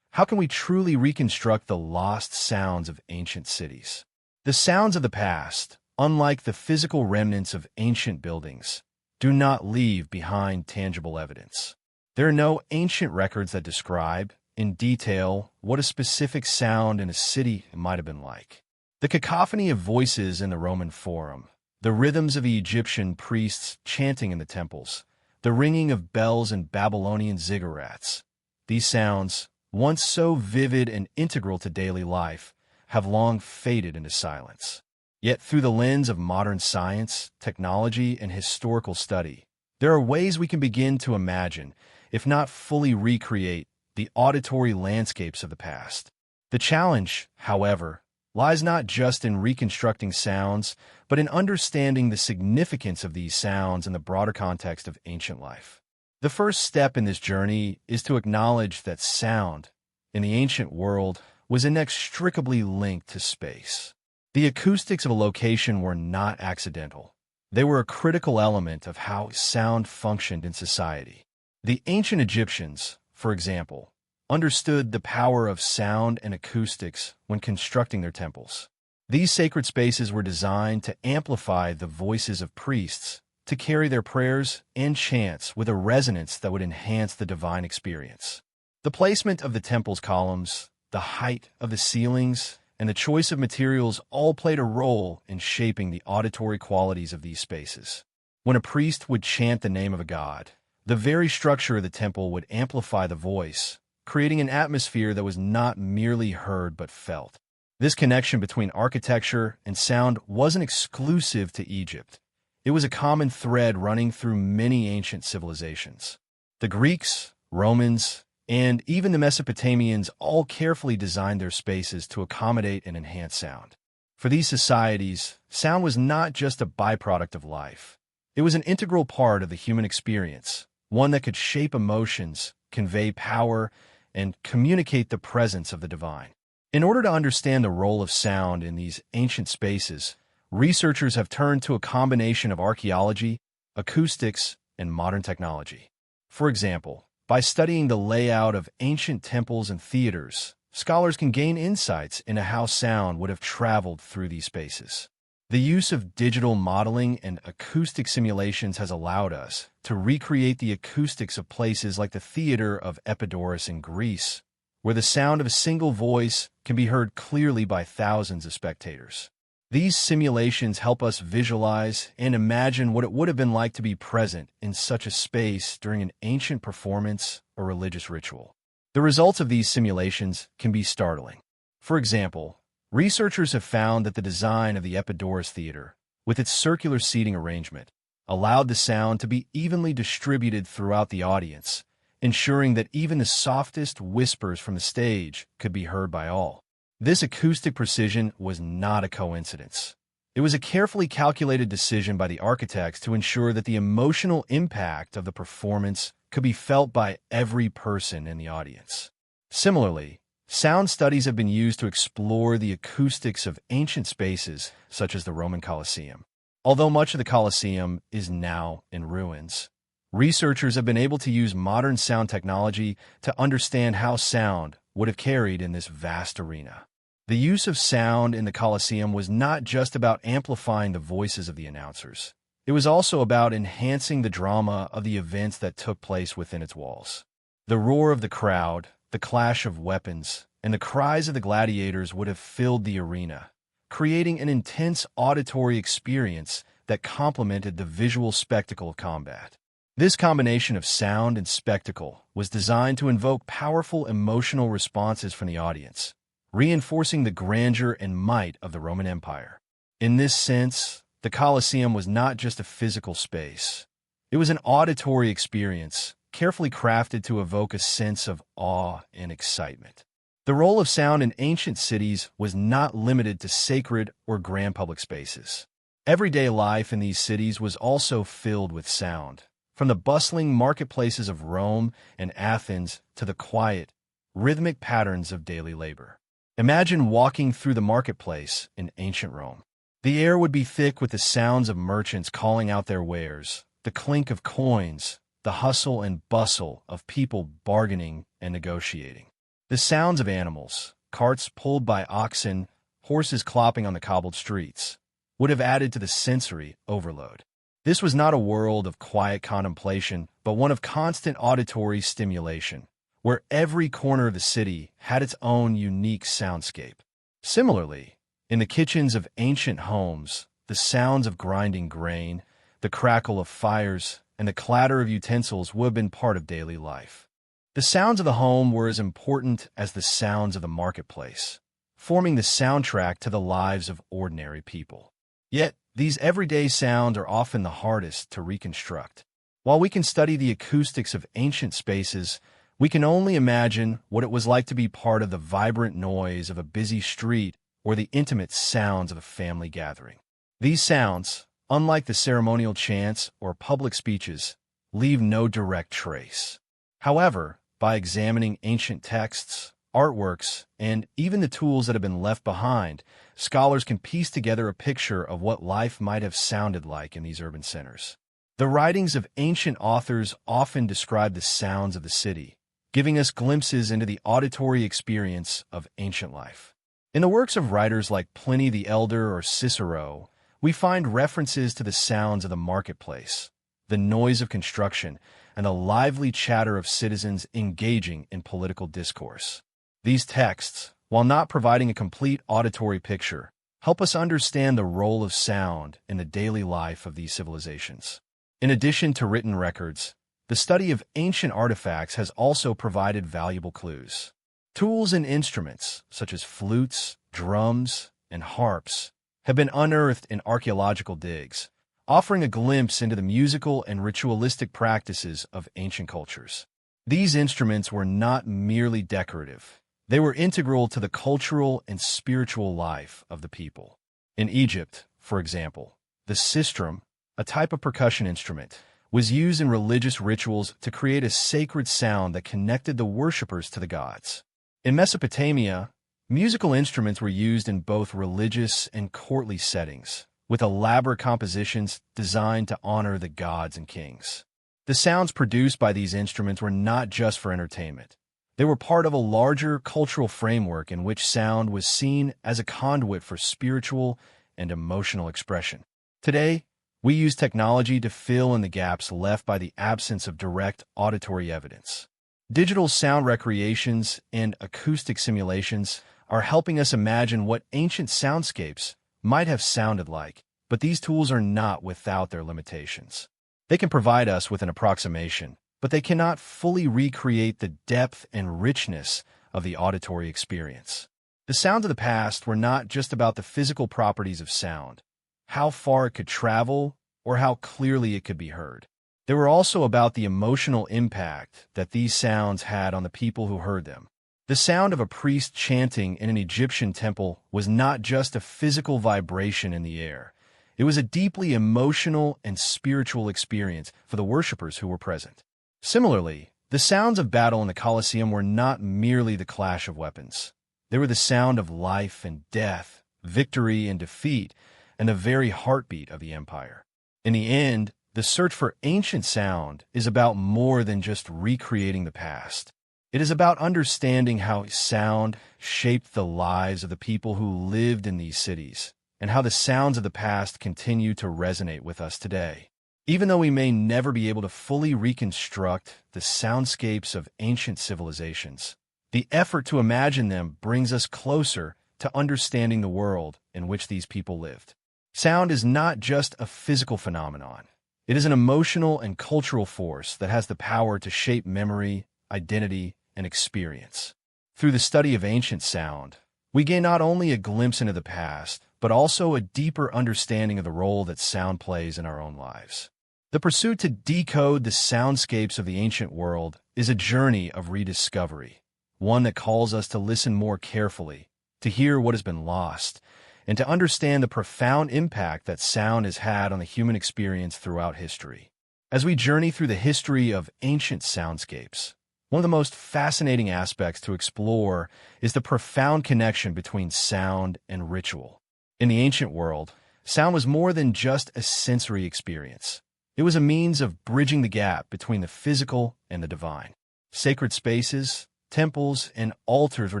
How can we truly reconstruct the lost sounds of ancient cities? The sounds of the past, unlike the physical remnants of ancient buildings, do not leave behind tangible evidence. There are no ancient records that describe, in detail, what a specific sound in a city might have been like. The cacophony of voices in the Roman Forum, the rhythms of the Egyptian priests chanting in the temples, the ringing of bells and Babylonian ziggurats. These sounds, once so vivid and integral to daily life, have long faded into silence. Yet through the lens of modern science, technology, and historical study, there are ways we can begin to imagine, if not fully recreate, the auditory landscapes of the past. The challenge, however, lies not just in reconstructing sounds, but in understanding the significance of these sounds in the broader context of ancient life. The first step in this journey is to acknowledge that sound, in the ancient world, was inextricably linked to space. The acoustics of a location were not accidental. They were a critical element of how sound functioned in society. The ancient Egyptians, for example, understood the power of sound and acoustics when constructing their temples. These sacred spaces were designed to amplify the voices of priests, to carry their prayers and chants with a resonance that would enhance the divine experience. The placement of the temple's columns, the height of the ceilings, and the choice of materials all played a role in shaping the auditory qualities of these spaces. When a priest would chant the name of a god, the very structure of the temple would amplify the voice, creating an atmosphere that was not merely heard but felt. This connection between architecture and sound wasn't exclusive to Egypt. It was a common thread running through many ancient civilizations. The Greeks, Romans, and even the Mesopotamians all carefully designed their spaces to accommodate and enhance sound. For these societies, sound was not just a byproduct of life. It was an integral part of the human experience, one that could shape emotions, convey power, and communicate the presence of the divine. In order to understand the role of sound in these ancient spaces, researchers have turned to a combination of archaeology, acoustics, and modern technology. For example, by studying the layout of ancient temples and theaters, scholars can gain insights into how sound would have traveled through these spaces. The use of digital modeling and acoustic simulations has allowed us to recreate the acoustics of places like the theater of Epidaurus in Greece, where the sound of a single voice can be heard clearly by thousands of spectators. These simulations help us visualize and imagine what it would have been like to be present in such a space during an ancient performance or religious ritual. The results of these simulations can be startling. For example, researchers have found that the design of the Epidaurus Theater, with its circular seating arrangement, allowed the sound to be evenly distributed throughout the audience, ensuring that even the softest whispers from the stage could be heard by all. This acoustic precision was not a coincidence. It was a carefully calculated decision by the architects to ensure that the emotional impact of the performance could be felt by every person in the audience. Similarly, sound studies have been used to explore the acoustics of ancient spaces, such as the Roman Colosseum. Although much of the Colosseum is now in ruins, researchers have been able to use modern sound technology to understand how sound would have carried in this vast arena. The use of sound in the Colosseum was not just about amplifying the voices of the announcers. It was also about enhancing the drama of the events that took place within its walls. The roar of the crowd, the clash of weapons, and the cries of the gladiators would have filled the arena, creating an intense auditory experience that complemented the visual spectacle of combat. This combination of sound and spectacle was designed to invoke powerful emotional responses from the audience, reinforcing the grandeur and might of the Roman Empire. In this sense, the Colosseum was not just a physical space. It was an auditory experience, carefully crafted to evoke a sense of awe and excitement. The role of sound in ancient cities was not limited to sacred or grand public spaces. Everyday life in these cities was also filled with sound, from the bustling marketplaces of Rome and Athens to the quiet, rhythmic patterns of daily labor. Imagine walking through the marketplace in ancient Rome. The air would be thick with the sounds of merchants calling out their wares, the clink of coins, the hustle and bustle of people bargaining and negotiating. The sounds of animals, carts pulled by oxen, horses clopping on the cobbled streets, would have added to the sensory overload. This was not a world of quiet contemplation, but one of constant auditory stimulation, where every corner of the city had its own unique soundscape. Similarly, in the kitchens of ancient homes, the sounds of grinding grain, the crackle of fires, and the clatter of utensils would have been part of daily life. The sounds of the home were as important as the sounds of the marketplace, forming the soundtrack to the lives of ordinary people. Yet, these everyday sounds are often the hardest to reconstruct. While we can study the acoustics of ancient spaces, we can only imagine what it was like to be part of the vibrant noise of a busy street or the intimate sounds of a family gathering. These sounds, unlike the ceremonial chants or public speeches, leave no direct trace. However, by examining ancient texts, artworks, and even the tools that have been left behind, scholars can piece together a picture of what life might have sounded like in these urban centers. The writings of ancient authors often describe the sounds of the city, giving us glimpses into the auditory experience of ancient life. In the works of writers like Pliny the Elder or Cicero, we find references to the sounds of the marketplace, the noise of construction, and the lively chatter of citizens engaging in political discourse. These texts, while not providing a complete auditory picture, help us understand the role of sound in the daily life of these civilizations. In addition to written records, the study of ancient artifacts has also provided valuable clues. Tools and instruments, such as flutes, drums, and harps, have been unearthed in archaeological digs, offering a glimpse into the musical and ritualistic practices of ancient cultures. These instruments were not merely decorative. They were integral to the cultural and spiritual life of the people. In Egypt, for example, the sistrum, a type of percussion instrument, was used in religious rituals to create a sacred sound that connected the worshippers to the gods. In Mesopotamia, musical instruments were used in both religious and courtly settings, with elaborate compositions designed to honor the gods and kings. The sounds produced by these instruments were not just for entertainment. They were part of a larger cultural framework in which sound was seen as a conduit for spiritual and emotional expression. Today, we use technology to fill in the gaps left by the absence of direct auditory evidence. Digital sound recreations and acoustic simulations are helping us imagine what ancient soundscapes might have sounded like, but these tools are not without their limitations. They can provide us with an approximation, but they cannot fully recreate the depth and richness of the auditory experience. The sounds of the past were not just about the physical properties of sound, how far it could travel, or how clearly it could be heard. They were also about the emotional impact that these sounds had on the people who heard them. The sound of a priest chanting in an Egyptian temple was not just a physical vibration in the air. It was a deeply emotional and spiritual experience for the worshippers who were present. Similarly, the sounds of battle in the Colosseum were not merely the clash of weapons. They were the sound of life and death, victory and defeat, and the very heartbeat of the empire. In the end, the search for ancient sound is about more than just recreating the past. It is about understanding how sound shaped the lives of the people who lived in these cities, and how the sounds of the past continue to resonate with us today. Even though we may never be able to fully reconstruct the soundscapes of ancient civilizations, the effort to imagine them brings us closer to understanding the world in which these people lived. Sound is not just a physical phenomenon. It is an emotional and cultural force that has the power to shape memory, identity, and experience. Through the study of ancient sound, we gain not only a glimpse into the past, but also a deeper understanding of the role that sound plays in our own lives. The pursuit to decode the soundscapes of the ancient world is a journey of rediscovery, one that calls us to listen more carefully, to hear what has been lost, and to understand the profound impact that sound has had on the human experience throughout history. As we journey through the history of ancient soundscapes, one of the most fascinating aspects to explore is the profound connection between sound and ritual. In the ancient world, sound was more than just a sensory experience. It was a means of bridging the gap between the physical and the divine. Sacred spaces, temples, and altars were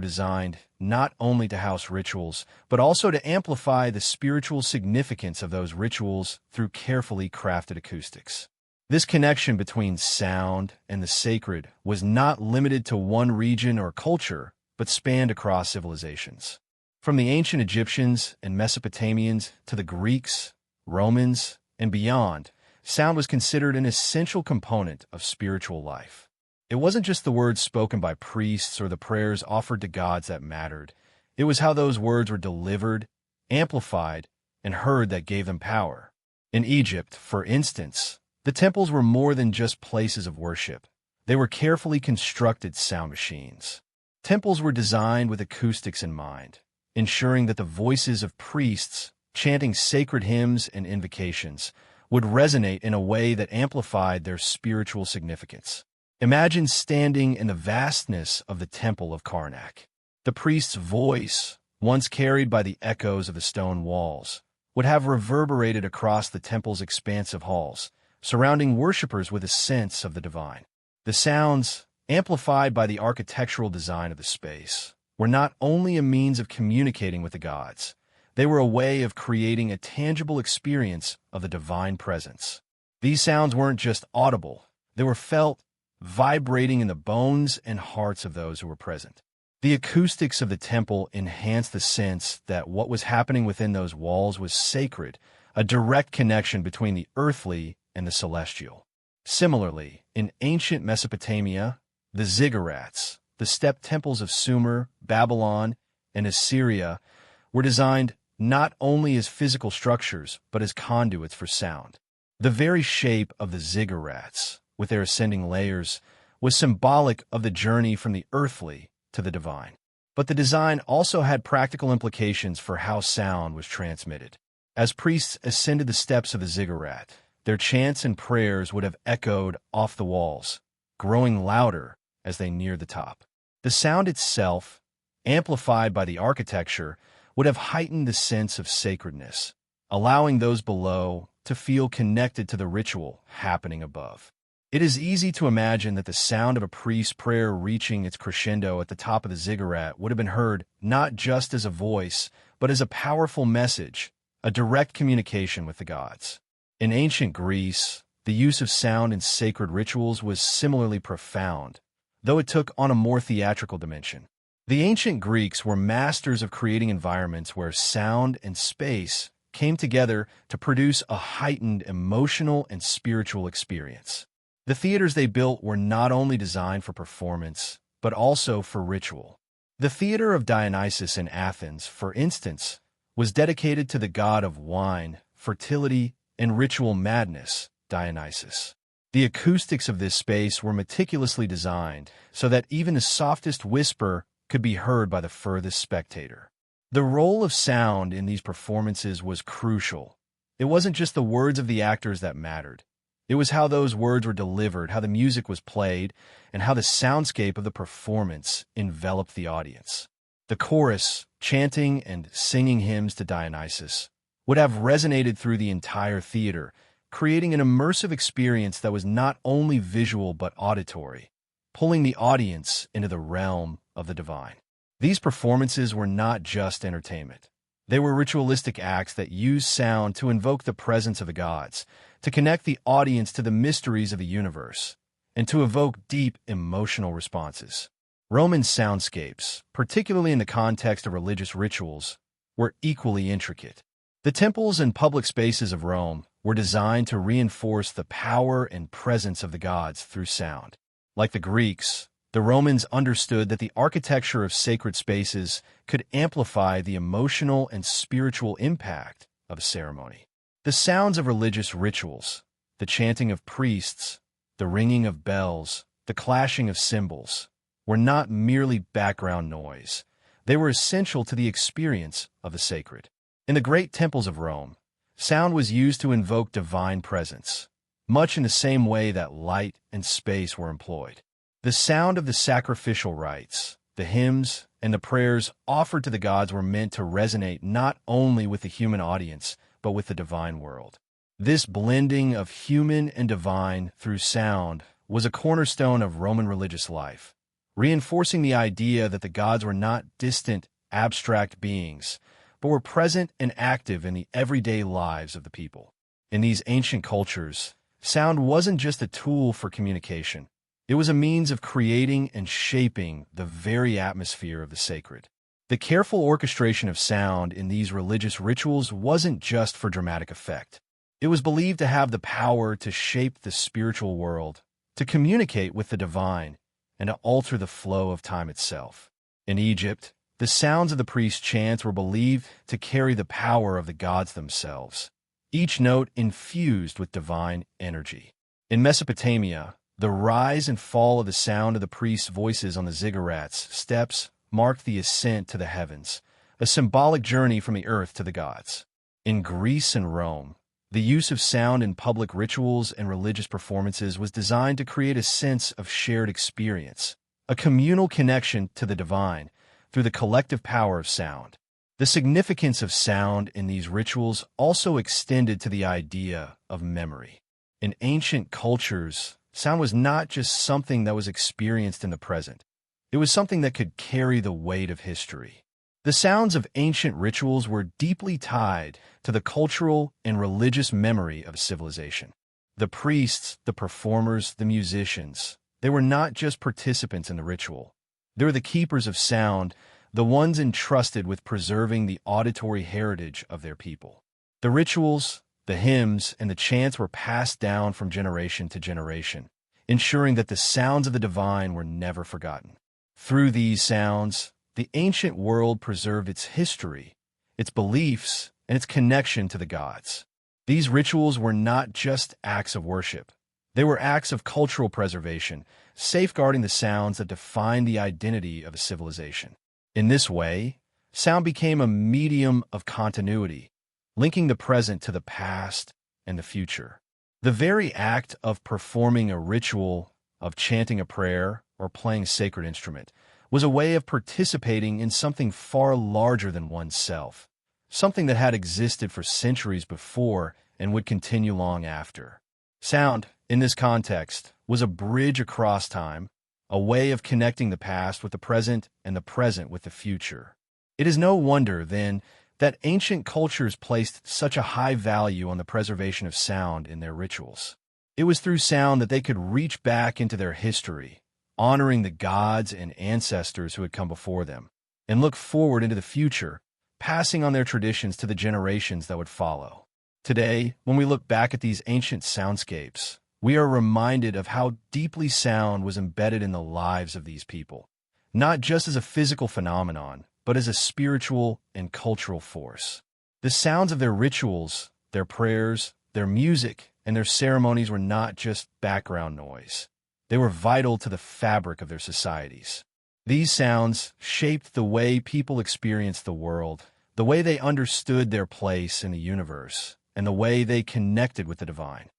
designed not only to house rituals, but also to amplify the spiritual significance of those rituals through carefully crafted acoustics. This connection between sound and the sacred was not limited to one region or culture, but spanned across civilizations. From the ancient Egyptians and Mesopotamians to the Greeks, Romans, and beyond, sound was considered an essential component of spiritual life. It wasn't just the words spoken by priests or the prayers offered to gods that mattered. It was how those words were delivered, amplified, and heard that gave them power. In Egypt, for instance, the temples were more than just places of worship. They were carefully constructed sound machines. Temples were designed with acoustics in mind, ensuring that the voices of priests chanting sacred hymns and invocations would resonate in a way that amplified their spiritual significance. Imagine standing in the vastness of the Temple of Karnak. The priest's voice, once carried by the echoes of the stone walls, would have reverberated across the temple's expansive halls, surrounding worshippers with a sense of the divine. The sounds, amplified by the architectural design of the space, were not only a means of communicating with the gods, they were a way of creating a tangible experience of the divine presence. These sounds weren't just audible, they were felt, vibrating in the bones and hearts of those who were present. The acoustics of the temple enhanced the sense that what was happening within those walls was sacred, a direct connection between the earthly and the celestial. Similarly, in ancient Mesopotamia, the ziggurats, the step temples of Sumer, Babylon, and Assyria, were designed not only as physical structures, but as conduits for sound. The very shape of the ziggurats, with their ascending layers, was symbolic of the journey from the earthly to the divine. But the design also had practical implications for how sound was transmitted. As priests ascended the steps of the ziggurat, their chants and prayers would have echoed off the walls, growing louder as they neared the top. The sound itself, amplified by the architecture, would have heightened the sense of sacredness, allowing those below to feel connected to the ritual happening above. It is easy to imagine that the sound of a priest's prayer reaching its crescendo at the top of the ziggurat would have been heard not just as a voice, but as a powerful message, a direct communication with the gods. In ancient Greece, the use of sound in sacred rituals was similarly profound, though it took on a more theatrical dimension. The ancient Greeks were masters of creating environments where sound and space came together to produce a heightened emotional and spiritual experience. The theaters they built were not only designed for performance, but also for ritual. The Theater of Dionysus in Athens, for instance, was dedicated to the god of wine, fertility, and ritual madness, Dionysus. The acoustics of this space were meticulously designed so that even the softest whisper could be heard by the furthest spectator. The role of sound in these performances was crucial. It wasn't just the words of the actors that mattered. It was how those words were delivered, how the music was played, and how the soundscape of the performance enveloped the audience. The chorus, chanting and singing hymns to Dionysus, would have resonated through the entire theater, creating an immersive experience that was not only visual but auditory, pulling the audience into the realm of the divine. These performances were not just entertainment. They were ritualistic acts that used sound to invoke the presence of the gods, to connect the audience to the mysteries of the universe, and to evoke deep emotional responses. Roman soundscapes, particularly in the context of religious rituals, were equally intricate. The temples and public spaces of Rome were designed to reinforce the power and presence of the gods through sound. Like the Greeks, the Romans understood that the architecture of sacred spaces could amplify the emotional and spiritual impact of a ceremony. The sounds of religious rituals, the chanting of priests, the ringing of bells, the clashing of cymbals, were not merely background noise. They were essential to the experience of the sacred. In the great temples of Rome, sound was used to invoke divine presence, much in the same way that light and space were employed. The sound of the sacrificial rites, the hymns, and the prayers offered to the gods were meant to resonate not only with the human audience, but with the divine world. This blending of human and divine through sound was a cornerstone of Roman religious life, reinforcing the idea that the gods were not distant, abstract beings, but were present and active in the everyday lives of the people. In these ancient cultures, sound wasn't just a tool for communication. It was a means of creating and shaping the very atmosphere of the sacred. The careful orchestration of sound in these religious rituals wasn't just for dramatic effect. It was believed to have the power to shape the spiritual world, to communicate with the divine, and to alter the flow of time itself. In Egypt, the sounds of the priest's chants were believed to carry the power of the gods themselves, each note infused with divine energy. In Mesopotamia, the rise and fall of the sound of the priest's voices on the ziggurats, steps, marked the ascent to the heavens, a symbolic journey from the earth to the gods. In Greece and Rome, the use of sound in public rituals and religious performances was designed to create a sense of shared experience, a communal connection to the divine through the collective power of sound. The significance of sound in these rituals also extended to the idea of memory. In ancient cultures, sound was not just something that was experienced in the present. It was something that could carry the weight of history. The sounds of ancient rituals were deeply tied to the cultural and religious memory of a civilization. The priests, the performers, the musicians, they were not just participants in the ritual. They were the keepers of sound, the ones entrusted with preserving the auditory heritage of their people. The rituals, the hymns, and the chants were passed down from generation to generation, ensuring that the sounds of the divine were never forgotten. Through these sounds, the ancient world preserved its history, its beliefs, and its connection to the gods. These rituals were not just acts of worship. They were acts of cultural preservation, safeguarding the sounds that defined the identity of a civilization. In this way, sound became a medium of continuity, linking the present to the past and the future. The very act of performing a ritual, of chanting a prayer, or playing a sacred instrument was a way of participating in something far larger than oneself, something that had existed for centuries before and would continue long after. Sound, in this context, was a bridge across time, a way of connecting the past with the present and the present with the future. It is no wonder, then, that ancient cultures placed such a high value on the preservation of sound in their rituals. It was through sound that they could reach back into their history, honoring the gods and ancestors who had come before them, and look forward into the future, passing on their traditions to the generations that would follow. Today, when we look back at these ancient soundscapes, we are reminded of how deeply sound was embedded in the lives of these people, not just as a physical phenomenon, but as a spiritual and cultural force. The sounds of their rituals, their prayers, their music, and their ceremonies were not just background noise. They were vital to the fabric of their societies. These sounds shaped the way people experienced the world, the way they understood their place in the universe, and the way they connected with the divine.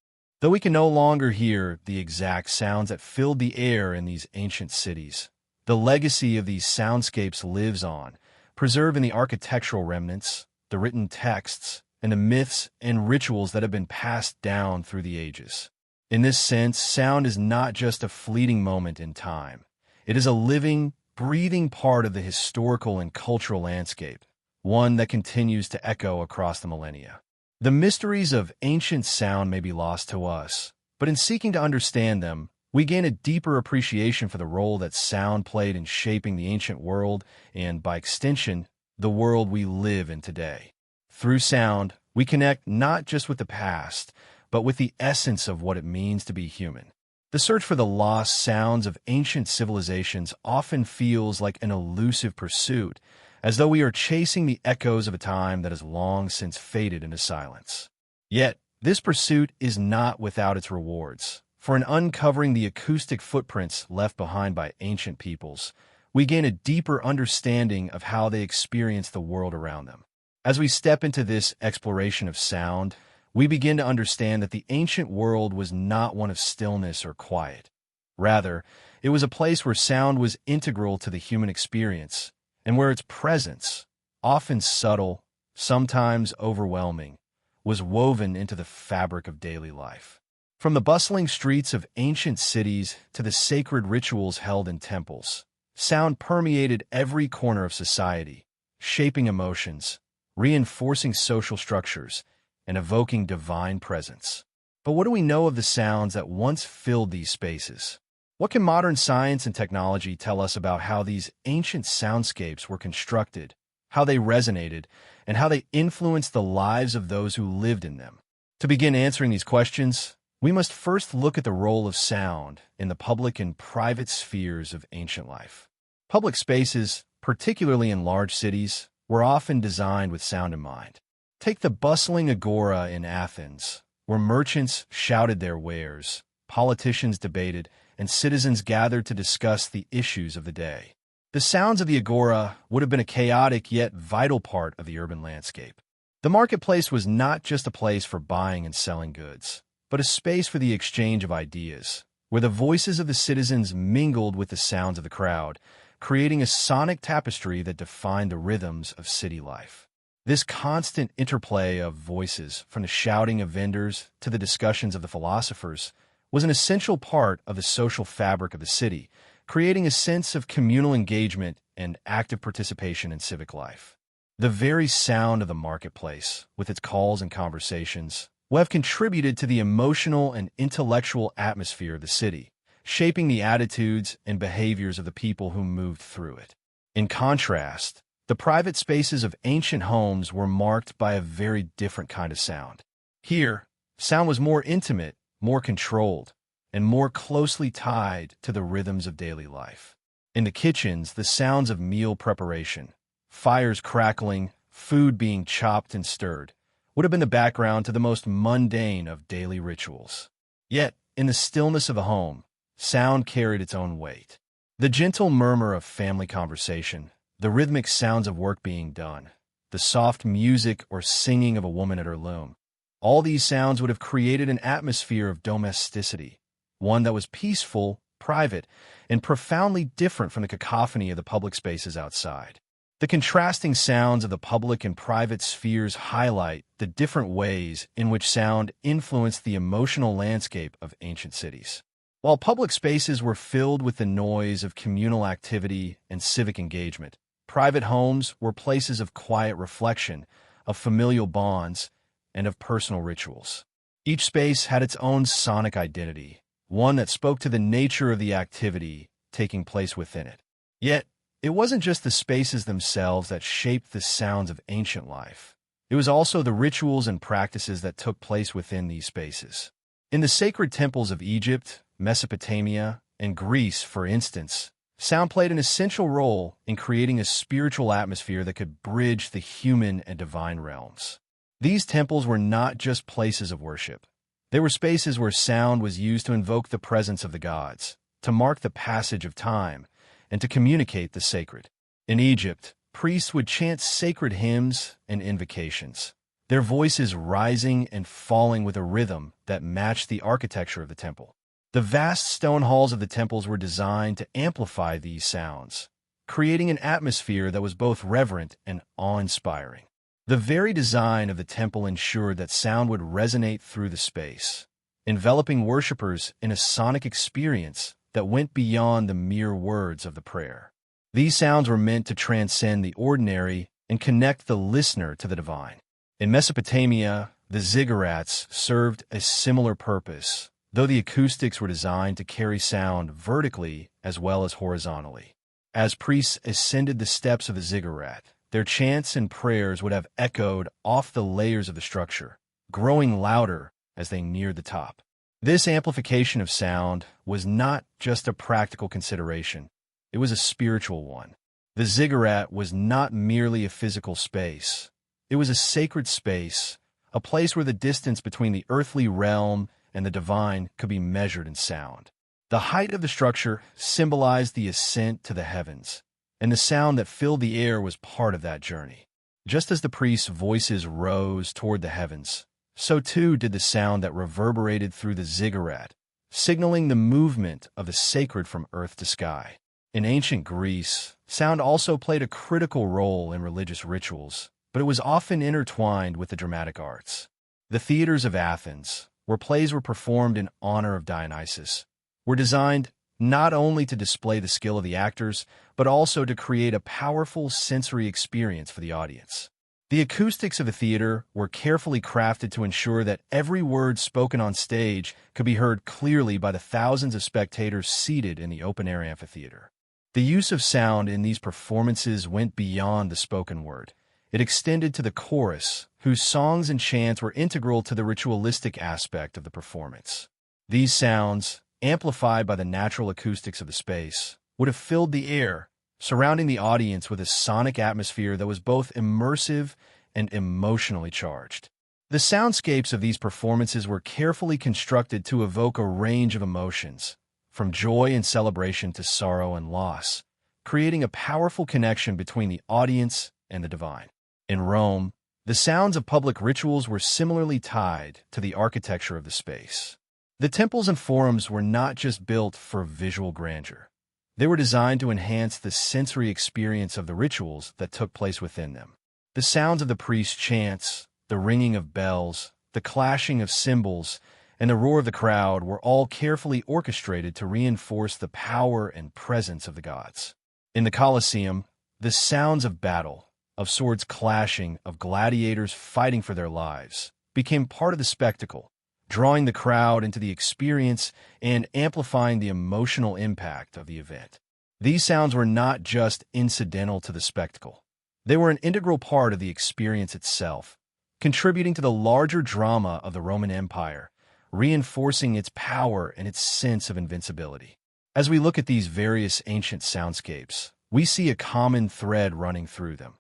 Though we can no longer hear the exact sounds that filled the air in these ancient cities, the legacy of these soundscapes lives on, preserved in the architectural remnants, the written texts, and the myths and rituals that have been passed down through the ages. In this sense, sound is not just a fleeting moment in time. It is a living, breathing part of the historical and cultural landscape, one that continues to echo across the millennia. The mysteries of ancient sound may be lost to us, but in seeking to understand them, we gain a deeper appreciation for the role that sound played in shaping the ancient world and, by extension, the world we live in today. Through sound, we connect not just with the past, but with the essence of what it means to be human. The search for the lost sounds of ancient civilizations often feels like an elusive pursuit, as though we are chasing the echoes of a time that has long since faded into silence. Yet, this pursuit is not without its rewards. For in uncovering the acoustic footprints left behind by ancient peoples, we gain a deeper understanding of how they experienced the world around them. As we step into this exploration of sound, we begin to understand that the ancient world was not one of stillness or quiet. Rather, it was a place where sound was integral to the human experience, and where its presence, often subtle, sometimes overwhelming, was woven into the fabric of daily life. From the bustling streets of ancient cities to the sacred rituals held in temples, sound permeated every corner of society, shaping emotions, reinforcing social structures, and evoking divine presence. But what do we know of the sounds that once filled these spaces? What can modern science and technology tell us about how these ancient soundscapes were constructed, how they resonated, and how they influenced the lives of those who lived in them? To begin answering these questions, we must first look at the role of sound in the public and private spheres of ancient life. Public spaces, particularly in large cities, were often designed with sound in mind. Take the bustling agora in Athens, where merchants shouted their wares, politicians debated, and citizens gathered to discuss the issues of the day. The sounds of the agora would have been a chaotic yet vital part of the urban landscape. The marketplace was not just a place for buying and selling goods, but a space for the exchange of ideas, where the voices of the citizens mingled with the sounds of the crowd, creating a sonic tapestry that defined the rhythms of city life. This constant interplay of voices, from the shouting of vendors to the discussions of the philosophers, was an essential part of the social fabric of the city, creating a sense of communal engagement and active participation in civic life. The very sound of the marketplace, with its calls and conversations, will have contributed to the emotional and intellectual atmosphere of the city, shaping the attitudes and behaviors of the people who moved through it. In contrast, the private spaces of ancient homes were marked by a very different kind of sound. Here, sound was more intimate, more controlled, and more closely tied to the rhythms of daily life. In the kitchens, the sounds of meal preparation, fires crackling, food being chopped and stirred, would have been the background to the most mundane of daily rituals. Yet, in the stillness of a home, sound carried its own weight. The gentle murmur of family conversation, the rhythmic sounds of work being done, the soft music or singing of a woman at her loom, all these sounds would have created an atmosphere of domesticity, one that was peaceful, private, and profoundly different from the cacophony of the public spaces outside. The contrasting sounds of the public and private spheres highlight the different ways in which sound influenced the emotional landscape of ancient cities. While public spaces were filled with the noise of communal activity and civic engagement, private homes were places of quiet reflection, of familial bonds, and of personal rituals. Each space had its own sonic identity, one that spoke to the nature of the activity taking place within it. Yet, it wasn't just the spaces themselves that shaped the sounds of ancient life. It was also the rituals and practices that took place within these spaces. In the sacred temples of Egypt, Mesopotamia, and Greece, for instance, sound played an essential role in creating a spiritual atmosphere that could bridge the human and divine realms. These temples were not just places of worship. They were spaces where sound was used to invoke the presence of the gods, to mark the passage of time, and to communicate the sacred. In Egypt, priests would chant sacred hymns and invocations, their voices rising and falling with a rhythm that matched the architecture of the temple. The vast stone halls of the temples were designed to amplify these sounds, creating an atmosphere that was both reverent and awe-inspiring. The very design of the temple ensured that sound would resonate through the space, enveloping worshippers in a sonic experience that went beyond the mere words of the prayer. These sounds were meant to transcend the ordinary and connect the listener to the divine. In Mesopotamia, the ziggurats served a similar purpose, though the acoustics were designed to carry sound vertically as well as horizontally. As priests ascended the steps of the ziggurat, their chants and prayers would have echoed off the layers of the structure, growing louder as they neared the top. This amplification of sound was not just a practical consideration, it was a spiritual one. The ziggurat was not merely a physical space. It was a sacred space, a place where the distance between the earthly realm and the divine could be measured in sound. The height of the structure symbolized the ascent to the heavens, and the sound that filled the air was part of that journey. Just as the priests' voices rose toward the heavens, so too did the sound that reverberated through the ziggurat, signaling the movement of the sacred from earth to sky. In ancient Greece, sound also played a critical role in religious rituals, but it was often intertwined with the dramatic arts. The theaters of Athens, where plays were performed in honor of Dionysus, were designed not only to display the skill of the actors, but also to create a powerful sensory experience for the audience. The acoustics of the theater were carefully crafted to ensure that every word spoken on stage could be heard clearly by the thousands of spectators seated in the open-air amphitheater. The use of sound in these performances went beyond the spoken word. It extended to the chorus, whose songs and chants were integral to the ritualistic aspect of the performance. These sounds, amplified by the natural acoustics of the space, would have filled the air, surrounding the audience with a sonic atmosphere that was both immersive and emotionally charged. The soundscapes of these performances were carefully constructed to evoke a range of emotions, from joy and celebration to sorrow and loss, creating a powerful connection between the audience and the divine. In Rome, the sounds of public rituals were similarly tied to the architecture of the space. The temples and forums were not just built for visual grandeur. They were designed to enhance the sensory experience of the rituals that took place within them. The sounds of the priest's chants, the ringing of bells, the clashing of cymbals, and the roar of the crowd were all carefully orchestrated to reinforce the power and presence of the gods. In the Colosseum, the sounds of battle, of swords clashing, of gladiators fighting for their lives, became part of the spectacle, drawing the crowd into the experience and amplifying the emotional impact of the event. These sounds were not just incidental to the spectacle. They were an integral part of the experience itself, contributing to the larger drama of the Roman Empire, reinforcing its power and its sense of invincibility. As we look at these various ancient soundscapes, we see a common thread running through them.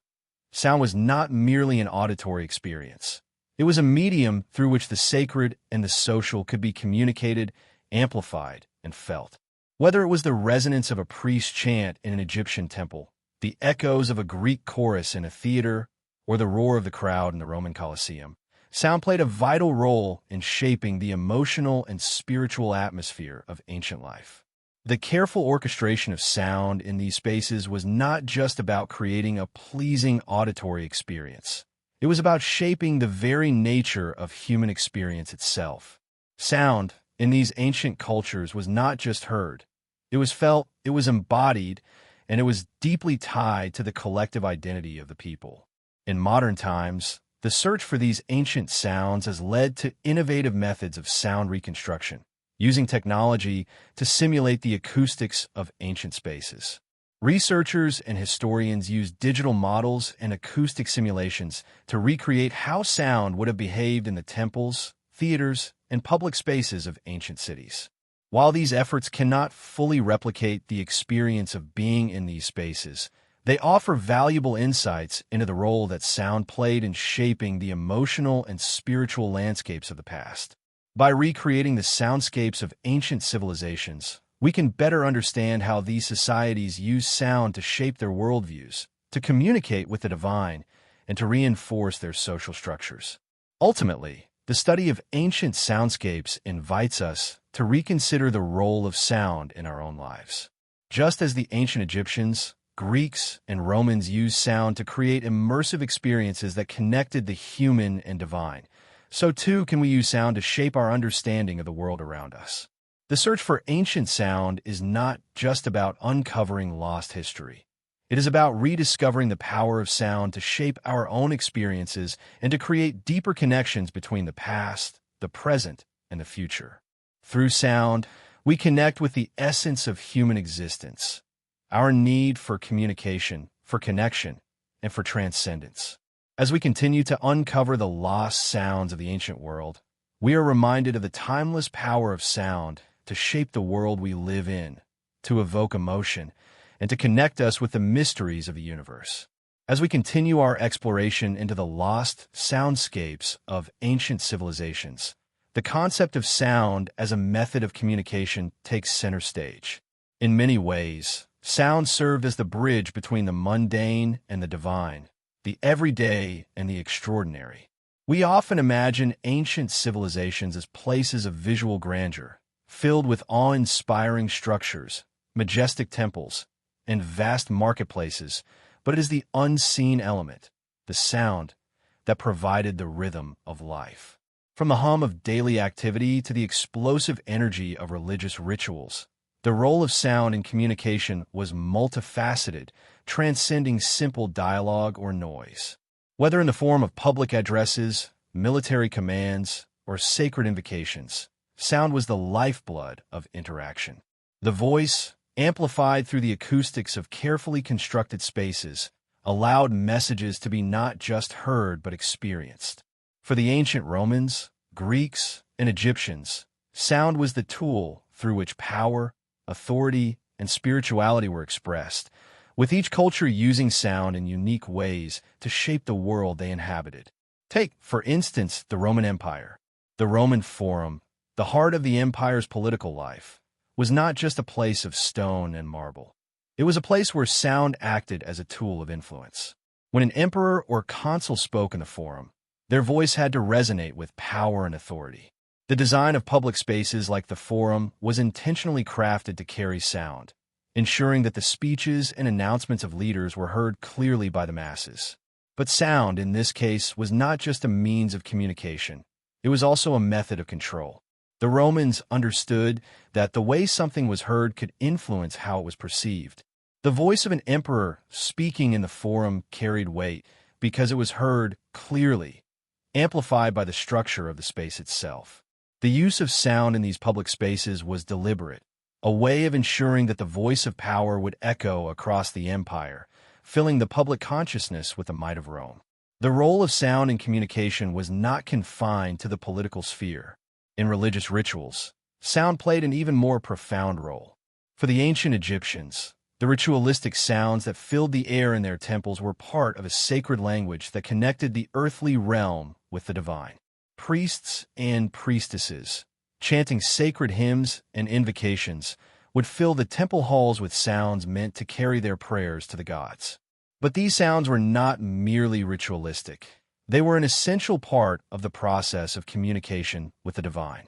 Sound was not merely an auditory experience. It was a medium through which the sacred and the social could be communicated, amplified, and felt. Whether it was the resonance of a priest's chant in an Egyptian temple, the echoes of a Greek chorus in a theater, or the roar of the crowd in the Roman Colosseum, sound played a vital role in shaping the emotional and spiritual atmosphere of ancient life. The careful orchestration of sound in these spaces was not just about creating a pleasing auditory experience. It was about shaping the very nature of human experience itself. Sound, in these ancient cultures, was not just heard. It was felt, it was embodied, and it was deeply tied to the collective identity of the people. In modern times, the search for these ancient sounds has led to innovative methods of sound reconstruction, using technology to simulate the acoustics of ancient spaces. Researchers and historians use digital models and acoustic simulations to recreate how sound would have behaved in the temples, theaters, and public spaces of ancient cities. While these efforts cannot fully replicate the experience of being in these spaces, they offer valuable insights into the role that sound played in shaping the emotional and spiritual landscapes of the past. By recreating the soundscapes of ancient civilizations, we can better understand how these societies use sound to shape their worldviews, to communicate with the divine, and to reinforce their social structures. Ultimately, the study of ancient soundscapes invites us to reconsider the role of sound in our own lives. Just as the ancient Egyptians, Greeks, and Romans used sound to create immersive experiences that connected the human and divine, so too can we use sound to shape our understanding of the world around us. The search for ancient sound is not just about uncovering lost history. It is about rediscovering the power of sound to shape our own experiences and to create deeper connections between the past, the present, and the future. Through sound, we connect with the essence of human existence, our need for communication, for connection, and for transcendence. As we continue to uncover the lost sounds of the ancient world, we are reminded of the timeless power of sound to shape the world we live in, to evoke emotion, and to connect us with the mysteries of the universe. As we continue our exploration into the lost soundscapes of ancient civilizations, the concept of sound as a method of communication takes center stage. In many ways, sound served as the bridge between the mundane and the divine, the everyday and the extraordinary. We often imagine ancient civilizations as places of visual grandeur, filled with awe-inspiring structures, majestic temples, and vast marketplaces, but it is the unseen element, the sound, that provided the rhythm of life. From the hum of daily activity to the explosive energy of religious rituals, the role of sound in communication was multifaceted, transcending simple dialogue or noise. Whether in the form of public addresses, military commands, or sacred invocations, sound was the lifeblood of interaction. The voice, amplified through the acoustics of carefully constructed spaces, allowed messages to be not just heard but experienced. For the ancient Romans, Greeks, and Egyptians, sound was the tool through which power, authority, and spirituality were expressed, with each culture using sound in unique ways to shape the world they inhabited. Take, for instance, the Roman Empire. The Roman Forum, the heart of the empire's political life, was not just a place of stone and marble. It was a place where sound acted as a tool of influence. When an emperor or consul spoke in the forum, their voice had to resonate with power and authority. The design of public spaces like the forum was intentionally crafted to carry sound, ensuring that the speeches and announcements of leaders were heard clearly by the masses. But sound, in this case, was not just a means of communication. It was also a method of control. The Romans understood that the way something was heard could influence how it was perceived. The voice of an emperor speaking in the forum carried weight because it was heard clearly, amplified by the structure of the space itself. The use of sound in these public spaces was deliberate, a way of ensuring that the voice of power would echo across the empire, filling the public consciousness with the might of Rome. The role of sound in communication was not confined to the political sphere. In religious rituals, sound played an even more profound role. For the ancient Egyptians, the ritualistic sounds that filled the air in their temples were part of a sacred language that connected the earthly realm with the divine. Priests and priestesses, chanting sacred hymns and invocations, would fill the temple halls with sounds meant to carry their prayers to the gods. But these sounds were not merely ritualistic. They were an essential part of the process of communication with the divine.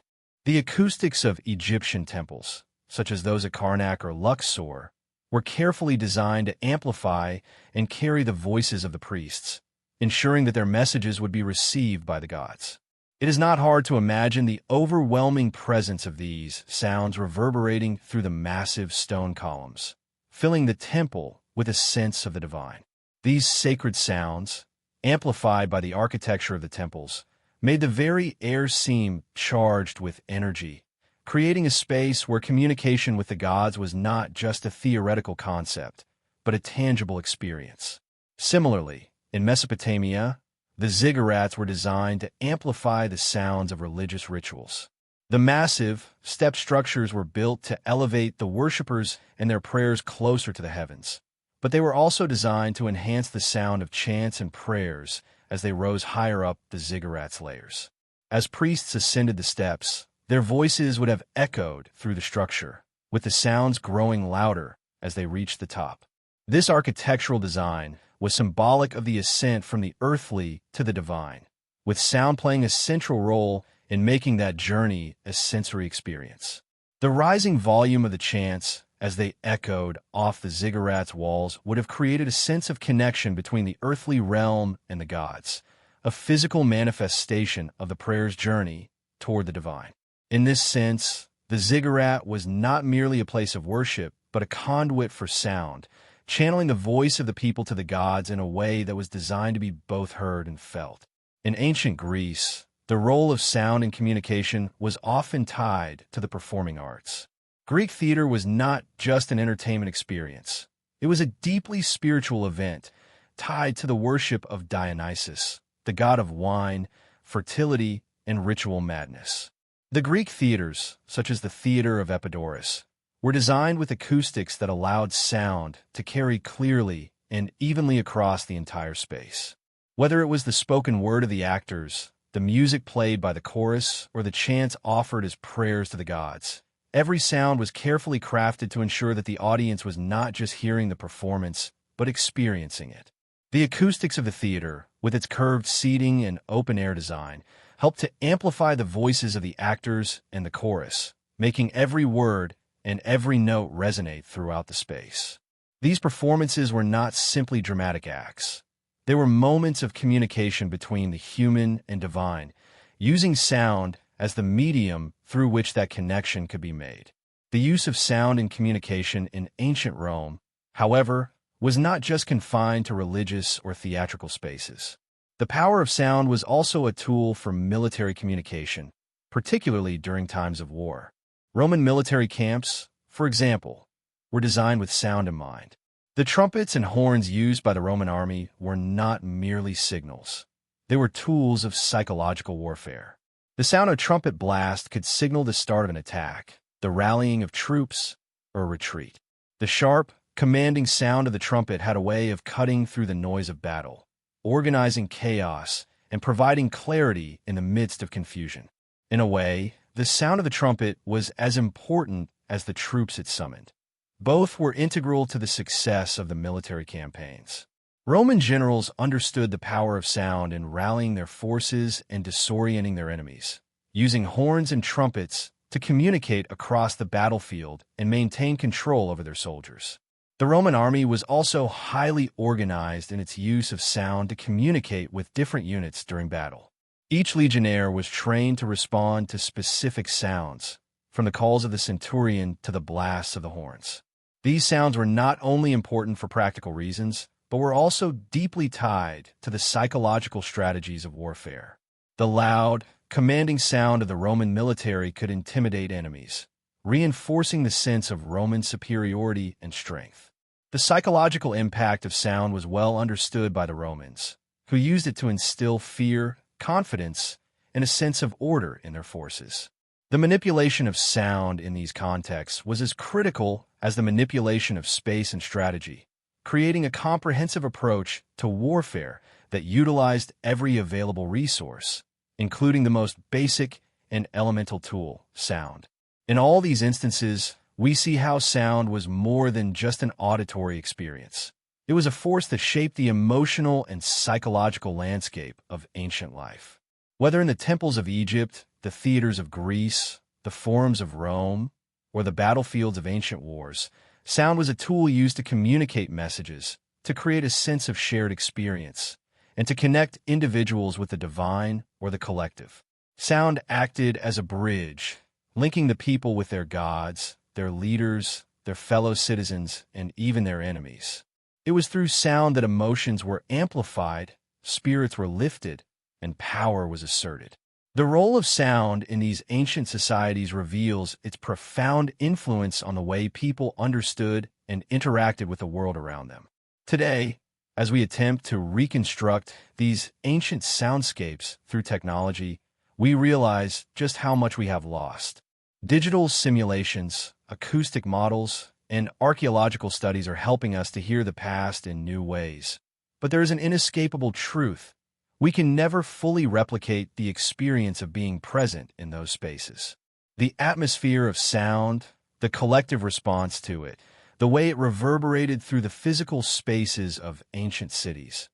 The acoustics of Egyptian temples, such as those at Karnak or Luxor, were carefully designed to amplify and carry the voices of the priests, ensuring that their messages would be received by the gods. It is not hard to imagine the overwhelming presence of these sounds reverberating through the massive stone columns, filling the temple with a sense of the divine. These sacred sounds, amplified by the architecture of the temples, made the very air seem charged with energy, creating a space where communication with the gods was not just a theoretical concept, but a tangible experience. Similarly, in Mesopotamia, the ziggurats were designed to amplify the sounds of religious rituals. The massive, step structures were built to elevate the worshippers and their prayers closer to the heavens, but they were also designed to enhance the sound of chants and prayers as they rose higher up the ziggurats' layers. As priests ascended the steps, their voices would have echoed through the structure, with the sounds growing louder as they reached the top. This architectural design was symbolic of the ascent from the earthly to the divine, with sound playing a central role in making that journey a sensory experience. The rising volume of the chants as they echoed off the ziggurat's walls would have created a sense of connection between the earthly realm and the gods, a physical manifestation of the prayer's journey toward the divine. In this sense, the ziggurat was not merely a place of worship, but a conduit for sound, channeling the voice of the people to the gods in a way that was designed to be both heard and felt. In ancient Greece, the role of sound in communication was often tied to the performing arts. Greek theater was not just an entertainment experience. It was a deeply spiritual event tied to the worship of Dionysus, the god of wine, fertility, and ritual madness. The Greek theaters, such as the Theater of Epidaurus, were designed with acoustics that allowed sound to carry clearly and evenly across the entire space. Whether it was the spoken word of the actors, the music played by the chorus, or the chants offered as prayers to the gods, every sound was carefully crafted to ensure that the audience was not just hearing the performance, but experiencing it. The acoustics of the theater, with its curved seating and open-air design, helped to amplify the voices of the actors and the chorus, making every word and every note resonate throughout the space. These performances were not simply dramatic acts. They were moments of communication between the human and divine, using sound as the medium through which that connection could be made. The use of sound in communication in ancient Rome, however, was not just confined to religious or theatrical spaces. The power of sound was also a tool for military communication, particularly during times of war. Roman military camps, for example, were designed with sound in mind. The trumpets and horns used by the Roman army were not merely signals. They were tools of psychological warfare. The sound of a trumpet blast could signal the start of an attack, the rallying of troops, or a retreat. The sharp, commanding sound of the trumpet had a way of cutting through the noise of battle, organizing chaos, and providing clarity in the midst of confusion. In a way, the sound of the trumpet was as important as the troops it summoned. Both were integral to the success of the military campaigns. Roman generals understood the power of sound in rallying their forces and disorienting their enemies, using horns and trumpets to communicate across the battlefield and maintain control over their soldiers. The Roman army was also highly organized in its use of sound to communicate with different units during battle. Each legionnaire was trained to respond to specific sounds, from the calls of the centurion to the blasts of the horns. These sounds were not only important for practical reasons, but were also deeply tied to the psychological strategies of warfare. The loud, commanding sound of the Roman military could intimidate enemies, reinforcing the sense of Roman superiority and strength. The psychological impact of sound was well understood by the Romans, who used it to instill fear, confidence, and a sense of order in their forces. The manipulation of sound in these contexts was as critical as the manipulation of space and strategy, creating a comprehensive approach to warfare that utilized every available resource, including the most basic and elemental tool, sound. In all these instances, we see how sound was more than just an auditory experience. It was a force that shaped the emotional and psychological landscape of ancient life. Whether in the temples of Egypt, the theaters of Greece, the forums of Rome, or the battlefields of ancient wars, sound was a tool used to communicate messages, to create a sense of shared experience, and to connect individuals with the divine or the collective. Sound acted as a bridge, linking the people with their gods, their leaders, their fellow citizens, and even their enemies. It was through sound that emotions were amplified, spirits were lifted, and power was asserted. The role of sound in these ancient societies reveals its profound influence on the way people understood and interacted with the world around them. Today, as we attempt to reconstruct these ancient soundscapes through technology, we realize just how much we have lost. Digital simulations, acoustic models, and archaeological studies are helping us to hear the past in new ways. But there is an inescapable truth. We can never fully replicate the experience of being present in those spaces. The atmosphere of sound, the collective response to it, the way it reverberated through the physical spaces of ancient cities.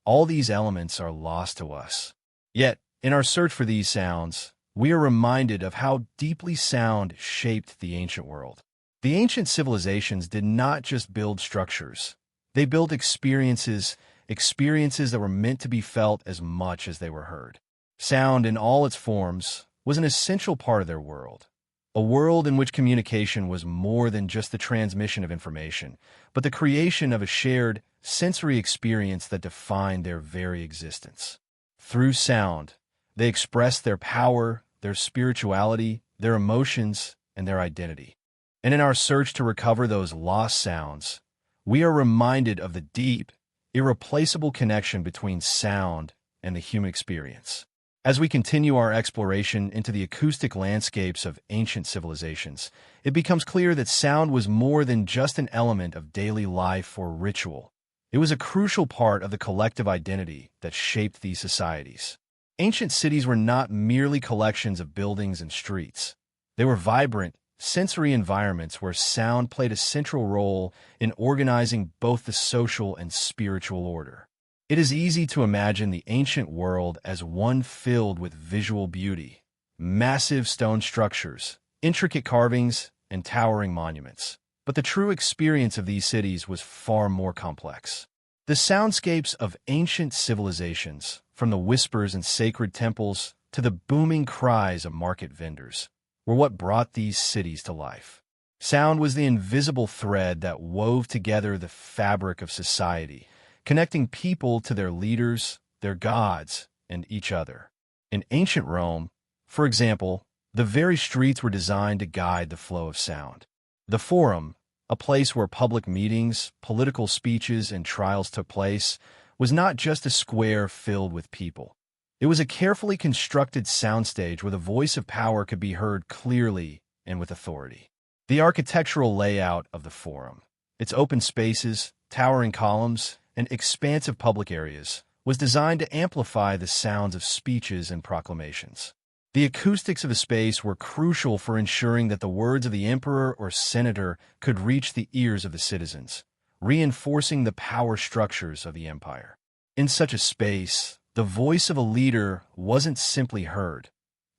All these elements are lost to us. Yet, in our search for these sounds, we are reminded of how deeply sound shaped the ancient world. The ancient civilizations did not just build structures. They built experiences that were meant to be felt as much as they were heard. Sound in all its forms was an essential part of their world, a world in which communication was more than just the transmission of information, but the creation of a shared sensory experience that defined their very existence. Through sound, they expressed their power, their spirituality, their emotions, and their identity. And in our search to recover those lost sounds, we are reminded of the deep, irreplaceable connection between sound and the human experience. As we continue our exploration into the acoustic landscapes of ancient civilizations, it becomes clear that sound was more than just an element of daily life or ritual. It was a crucial part of the collective identity that shaped these societies. Ancient cities were not merely collections of buildings and streets. They were vibrant, sensory environments where sound played a central role in organizing both the social and spiritual order. It is easy to imagine the ancient world as one filled with visual beauty, massive stone structures, intricate carvings, and towering monuments. But the true experience of these cities was far more complex. The soundscapes of ancient civilizations, from the whispers in sacred temples to the booming cries of market vendors, were what brought these cities to life. Sound was the invisible thread that wove together the fabric of society, connecting people to their leaders, their gods, and each other. In ancient Rome, for example, the very streets were designed to guide the flow of sound. The Forum, a place where public meetings, political speeches, and trials took place, was not just a square filled with people. It was a carefully constructed soundstage where the voice of power could be heard clearly and with authority. The architectural layout of the Forum, its open spaces, towering columns, and expansive public areas, was designed to amplify the sounds of speeches and proclamations. The acoustics of the space were crucial for ensuring that the words of the emperor or senator could reach the ears of the citizens, reinforcing the power structures of the empire. In such a space, the voice of a leader wasn't simply heard,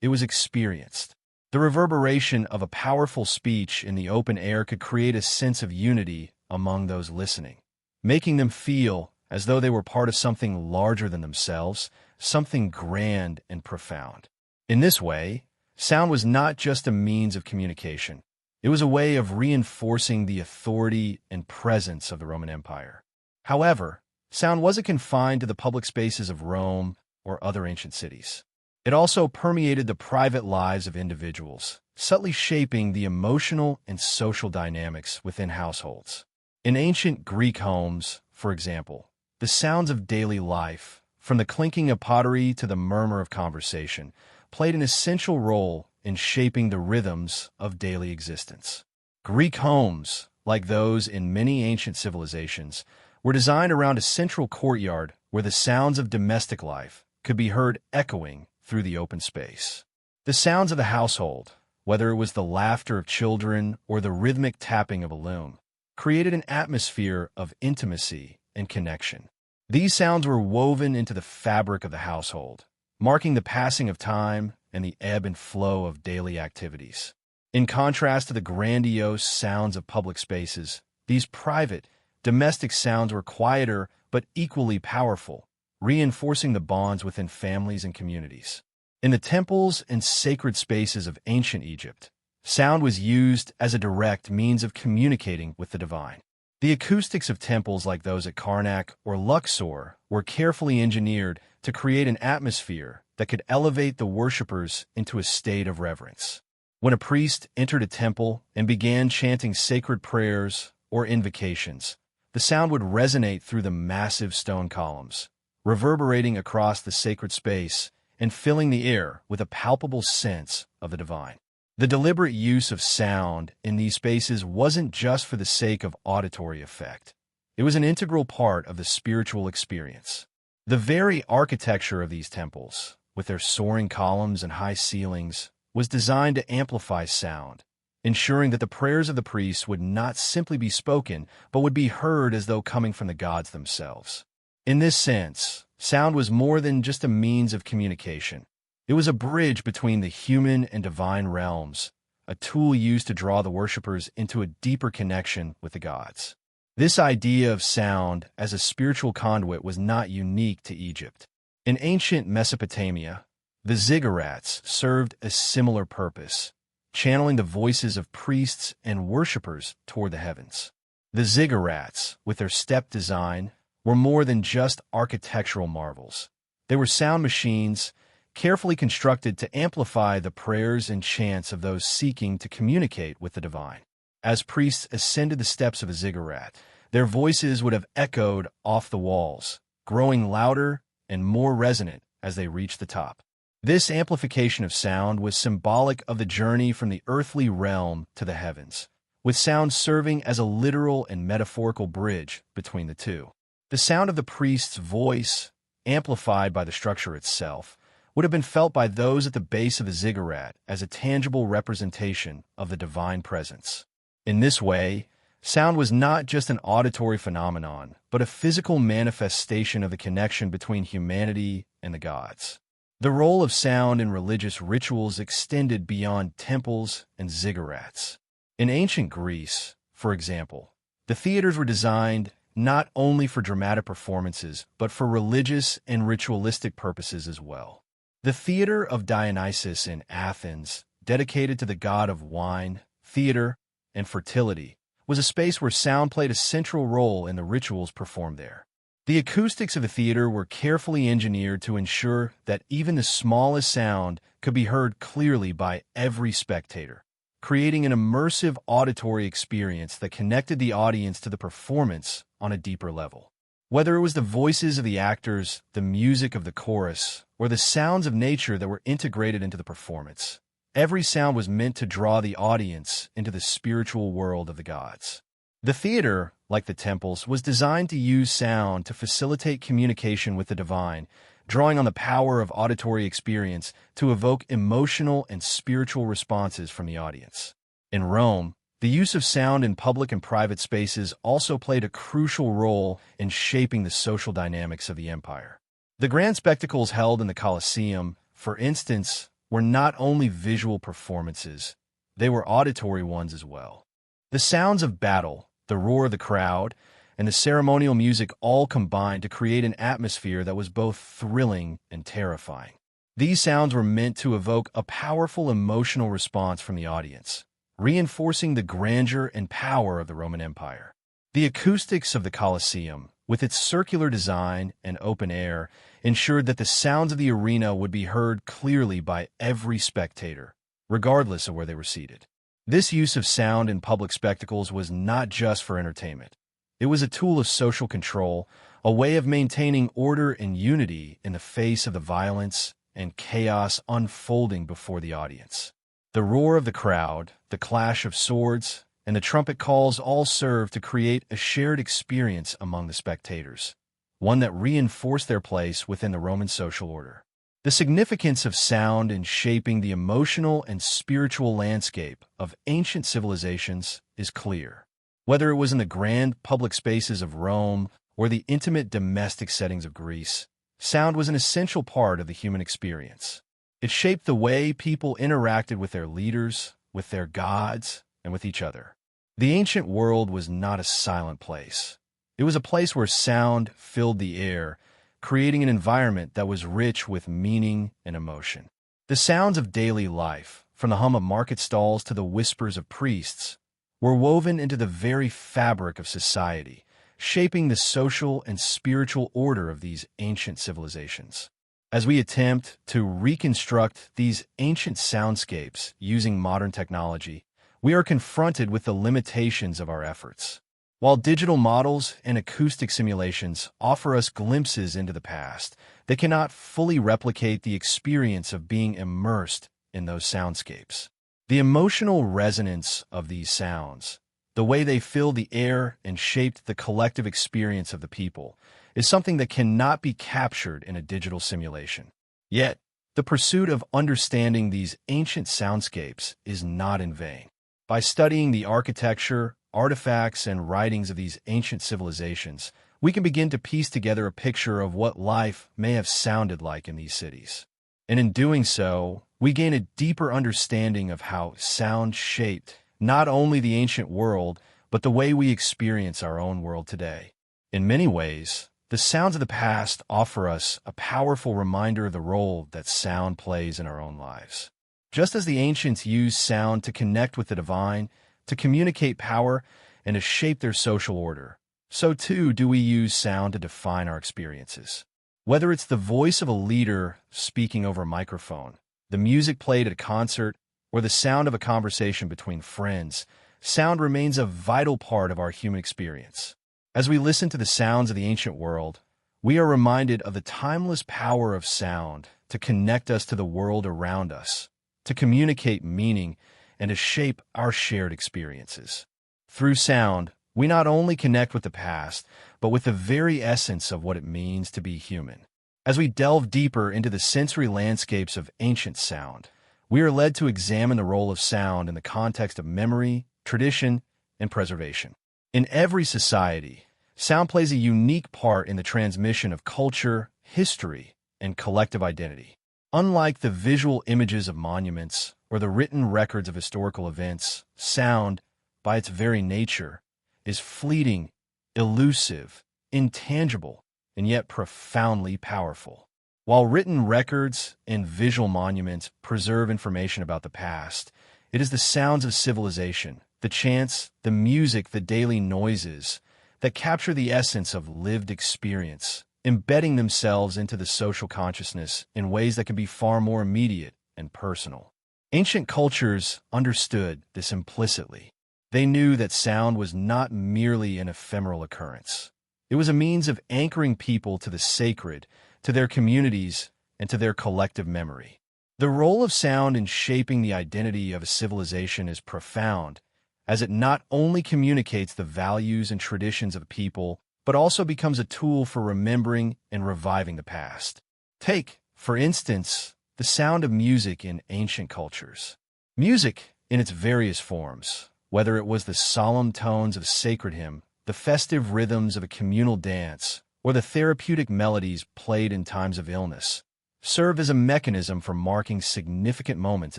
it was experienced. The reverberation of a powerful speech in the open air could create a sense of unity among those listening, making them feel as though they were part of something larger than themselves, something grand and profound. In this way, sound was not just a means of communication. It was a way of reinforcing the authority and presence of the Roman Empire. However, sound wasn't confined to the public spaces of Rome or other ancient cities. It also permeated the private lives of individuals, subtly shaping the emotional and social dynamics within households. In ancient Greek homes, for example, the sounds of daily life, from the clinking of pottery to the murmur of conversation, played an essential role in shaping the rhythms of daily existence. Greek homes, like those in many ancient civilizations, were designed around a central courtyard where the sounds of domestic life could be heard echoing through the open space. The sounds of the household, whether it was the laughter of children or the rhythmic tapping of a loom, created an atmosphere of intimacy and connection. These sounds were woven into the fabric of the household, marking the passing of time and the ebb and flow of daily activities. In contrast to the grandiose sounds of public spaces, these private, domestic sounds were quieter but equally powerful, reinforcing the bonds within families and communities. In the temples and sacred spaces of ancient Egypt, sound was used as a direct means of communicating with the divine. The acoustics of temples like those at Karnak or Luxor were carefully engineered to create an atmosphere that could elevate the worshippers into a state of reverence. When a priest entered a temple and began chanting sacred prayers or invocations, the sound would resonate through the massive stone columns, reverberating across the sacred space and filling the air with a palpable sense of the divine. The deliberate use of sound in these spaces wasn't just for the sake of auditory effect. It was an integral part of the spiritual experience. The very architecture of these temples, with their soaring columns and high ceilings, was designed to amplify sound, ensuring that the prayers of the priests would not simply be spoken, but would be heard as though coming from the gods themselves. In this sense, sound was more than just a means of communication. It was a bridge between the human and divine realms, a tool used to draw the worshippers into a deeper connection with the gods. This idea of sound as a spiritual conduit was not unique to Egypt. In ancient Mesopotamia, the ziggurats served a similar purpose, channeling the voices of priests and worshippers toward the heavens. The ziggurats, with their step design, were more than just architectural marvels. They were sound machines, carefully constructed to amplify the prayers and chants of those seeking to communicate with the divine. As priests ascended the steps of a ziggurat, their voices would have echoed off the walls, growing louder and more resonant as they reached the top. This amplification of sound was symbolic of the journey from the earthly realm to the heavens, with sound serving as a literal and metaphorical bridge between the two. The sound of the priest's voice, amplified by the structure itself, would have been felt by those at the base of the ziggurat as a tangible representation of the divine presence. In this way, sound was not just an auditory phenomenon, but a physical manifestation of the connection between humanity and the gods. The role of sound in religious rituals extended beyond temples and ziggurats. In ancient Greece, for example, the theaters were designed not only for dramatic performances, but for religious and ritualistic purposes as well. The Theater of Dionysus in Athens, dedicated to the god of wine, theater, and fertility, was a space where sound played a central role in the rituals performed there. The acoustics of the theater were carefully engineered to ensure that even the smallest sound could be heard clearly by every spectator, creating an immersive auditory experience that connected the audience to the performance on a deeper level. Whether it was the voices of the actors, the music of the chorus, or the sounds of nature that were integrated into the performance, every sound was meant to draw the audience into the spiritual world of the gods. The theater, like the temples, was designed to use sound to facilitate communication with the divine, drawing on the power of auditory experience to evoke emotional and spiritual responses from the audience. In Rome, the use of sound in public and private spaces also played a crucial role in shaping the social dynamics of the empire. The grand spectacles held in the Colosseum, for instance, were not only visual performances, they were auditory ones as well. The sounds of battle, the roar of the crowd, and the ceremonial music all combined to create an atmosphere that was both thrilling and terrifying. These sounds were meant to evoke a powerful emotional response from the audience, reinforcing the grandeur and power of the Roman Empire. The acoustics of the Colosseum, with its circular design and open air, ensured that the sounds of the arena would be heard clearly by every spectator, regardless of where they were seated. This use of sound in public spectacles was not just for entertainment. It was a tool of social control, a way of maintaining order and unity in the face of the violence and chaos unfolding before the audience. The roar of the crowd, the clash of swords, and the trumpet calls all served to create a shared experience among the spectators, one that reinforced their place within the Roman social order. The significance of sound in shaping the emotional and spiritual landscape of ancient civilizations is clear. Whether it was in the grand public spaces of Rome or the intimate domestic settings of Greece, sound was an essential part of the human experience. It shaped the way people interacted with their leaders, with their gods, and with each other. The ancient world was not a silent place. It was a place where sound filled the air, creating an environment that was rich with meaning and emotion. The sounds of daily life, from the hum of market stalls to the whispers of priests, were woven into the very fabric of society, shaping the social and spiritual order of these ancient civilizations. As we attempt to reconstruct these ancient soundscapes using modern technology, we are confronted with the limitations of our efforts. While digital models and acoustic simulations offer us glimpses into the past, they cannot fully replicate the experience of being immersed in those soundscapes. The emotional resonance of these sounds, the way they filled the air and shaped the collective experience of the people, is something that cannot be captured in a digital simulation. Yet, the pursuit of understanding these ancient soundscapes is not in vain. By studying the architecture, artifacts, and writings of these ancient civilizations, we can begin to piece together a picture of what life may have sounded like in these cities. And in doing so, we gain a deeper understanding of how sound shaped not only the ancient world, but the way we experience our own world today. In many ways, the sounds of the past offer us a powerful reminder of the role that sound plays in our own lives. Just as the ancients used sound to connect with the divine, to communicate power, and to shape their social order, so too do we use sound to define our experiences. Whether it's the voice of a leader speaking over a microphone, the music played at a concert, or the sound of a conversation between friends, sound remains a vital part of our human experience. As we listen to the sounds of the ancient world, we are reminded of the timeless power of sound to connect us to the world around us, to communicate meaning, and to shape our shared experiences. Through sound, we not only connect with the past, but with the very essence of what it means to be human. As we delve deeper into the sensory landscapes of ancient sound, we are led to examine the role of sound in the context of memory, tradition, and preservation. In every society, sound plays a unique part in the transmission of culture, history, and collective identity. Unlike the visual images of monuments or the written records of historical events, sound, by its very nature, is fleeting, elusive, intangible, and yet profoundly powerful. While written records and visual monuments preserve information about the past, it is the sounds of civilization, the chants, the music, the daily noises, that capture the essence of lived experience, embedding themselves into the social consciousness in ways that can be far more immediate and personal. Ancient cultures understood this implicitly. They knew that sound was not merely an ephemeral occurrence. It was a means of anchoring people to the sacred, to their communities, and to their collective memory. The role of sound in shaping the identity of a civilization is profound, as it not only communicates the values and traditions of a people, but also becomes a tool for remembering and reviving the past. Take, for instance, the sound of music in ancient cultures. Music, in its various forms, whether it was the solemn tones of a sacred hymn, the festive rhythms of a communal dance, or the therapeutic melodies played in times of illness, served as a mechanism for marking significant moments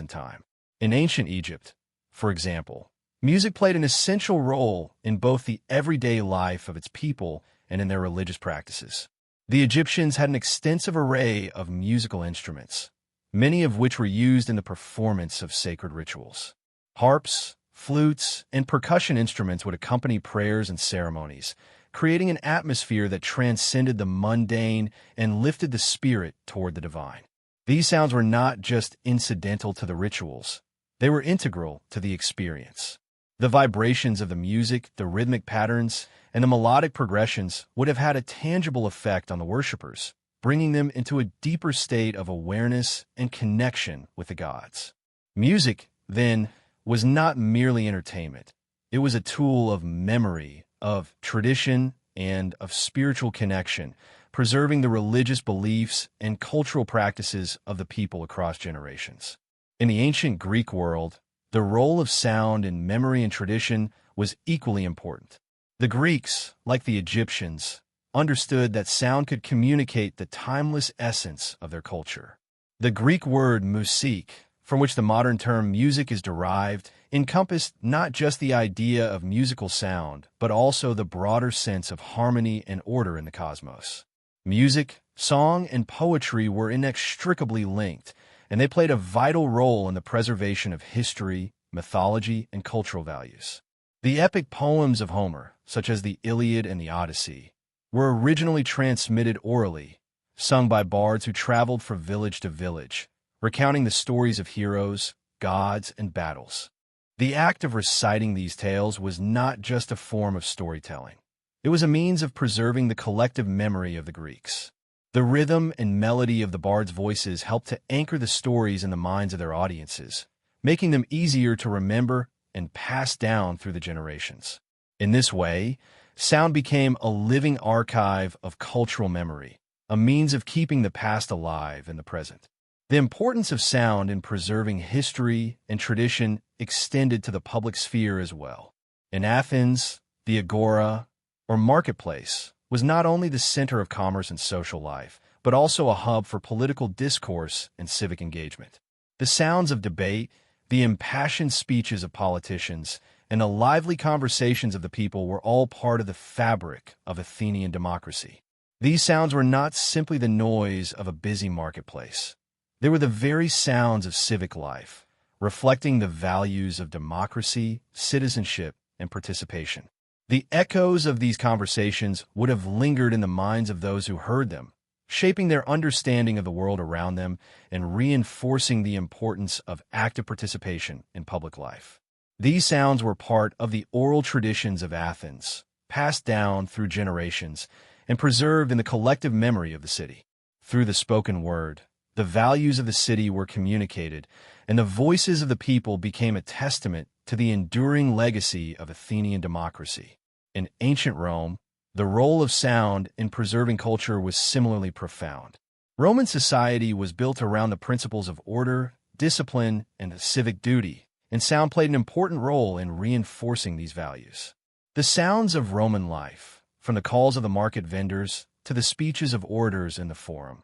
in time. In ancient Egypt, for example, music played an essential role in both the everyday life of its people and in their religious practices. The Egyptians had an extensive array of musical instruments, many of which were used in the performance of sacred rituals. Harps, flutes, and percussion instruments would accompany prayers and ceremonies, creating an atmosphere that transcended the mundane and lifted the spirit toward the divine. These sounds were not just incidental to the rituals, they were integral to the experience. The vibrations of the music, the rhythmic patterns, and the melodic progressions would have had a tangible effect on the worshippers, bringing them into a deeper state of awareness and connection with the gods. Music, then, was not merely entertainment. It was a tool of memory, of tradition, and of spiritual connection, preserving the religious beliefs and cultural practices of the people across generations. In the ancient Greek world, the role of sound in memory and tradition was equally important. The Greeks, like the Egyptians, understood that sound could communicate the timeless essence of their culture. The Greek word musik, from which the modern term music is derived, encompassed not just the idea of musical sound, but also the broader sense of harmony and order in the cosmos. Music, song, and poetry were inextricably linked, and they played a vital role in the preservation of history, mythology, and cultural values. The epic poems of Homer, such as the Iliad and the Odyssey, were originally transmitted orally, sung by bards who traveled from village to village, recounting the stories of heroes, gods, and battles. The act of reciting these tales was not just a form of storytelling. It was a means of preserving the collective memory of the Greeks. The rhythm and melody of the bards' voices helped to anchor the stories in the minds of their audiences, making them easier to remember and pass down through the generations. In this way, sound became a living archive of cultural memory, a means of keeping the past alive in the present. The importance of sound in preserving history and tradition extended to the public sphere as well. In Athens, the agora, or marketplace, was not only the center of commerce and social life, but also a hub for political discourse and civic engagement. The sounds of debate, the impassioned speeches of politicians, and the lively conversations of the people were all part of the fabric of Athenian democracy. These sounds were not simply the noise of a busy marketplace. They were the very sounds of civic life, reflecting the values of democracy, citizenship, and participation. The echoes of these conversations would have lingered in the minds of those who heard them, shaping their understanding of the world around them and reinforcing the importance of active participation in public life. These sounds were part of the oral traditions of Athens, passed down through generations and preserved in the collective memory of the city. Through the spoken word, the values of the city were communicated, and the voices of the people became a testament to the enduring legacy of Athenian democracy. In ancient Rome, the role of sound in preserving culture was similarly profound. Roman society was built around the principles of order, discipline, and civic duty, and sound played an important role in reinforcing these values. The sounds of Roman life, from the calls of the market vendors to the speeches of orators in the forum,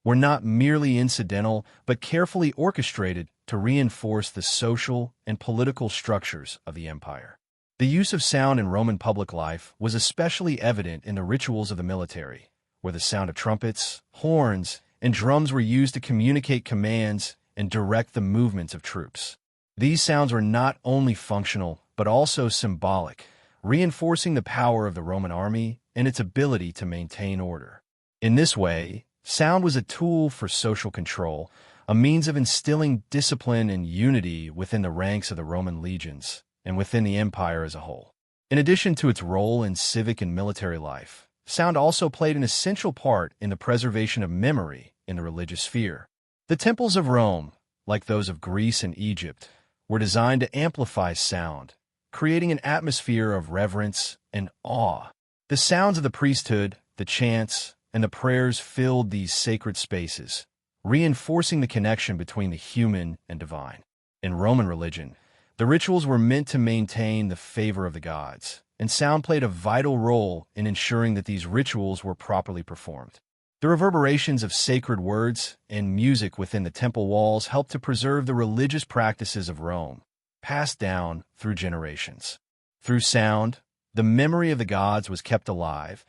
were not merely incidental but carefully orchestrated to reinforce the social and political structures of the empire. The use of sound in Roman public life was especially evident in the rituals of the military, where the sound of trumpets, horns, and drums were used to communicate commands and direct the movements of troops. These sounds were not only functional but also symbolic, reinforcing the power of the Roman army and its ability to maintain order. In this way, sound was a tool for social control, a means of instilling discipline and unity within the ranks of the Roman legions and within the empire as a whole. In addition to its role in civic and military life, sound also played an essential part in the preservation of memory in the religious sphere. The temples of Rome, like those of Greece and Egypt, were designed to amplify sound, creating an atmosphere of reverence and awe. The sounds of the priesthood, the chants, and the prayers filled these sacred spaces, reinforcing the connection between the human and divine. In Roman religion, the rituals were meant to maintain the favor of the gods, and sound played a vital role in ensuring that these rituals were properly performed. The reverberations of sacred words and music within the temple walls helped to preserve the religious practices of Rome, passed down through generations. Through sound, the memory of the gods was kept alive,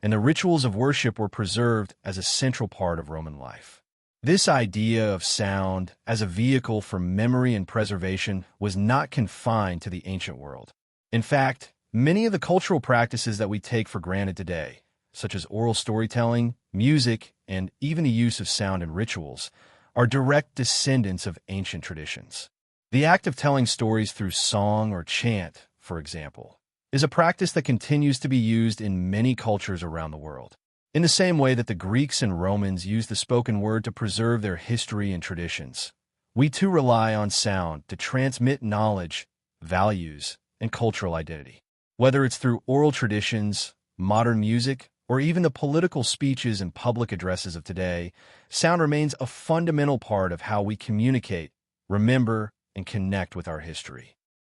and the rituals of worship were preserved as a central part of Roman life. This idea of sound as a vehicle for memory and preservation was not confined to the ancient world. In fact, many of the cultural practices that we take for granted today, such as oral storytelling, music, and even the use of sound in rituals, are direct descendants of ancient traditions. The act of telling stories through song or chant, for example, is a practice that continues to be used in many cultures around the world. In the same way that the Greeks and Romans used the spoken word to preserve their history and traditions, we too rely on sound to transmit knowledge, values, and cultural identity. Whether it's through oral traditions, modern music, or even the political speeches and public addresses of today, sound remains a fundamental part of how we communicate, remember, and connect with our history.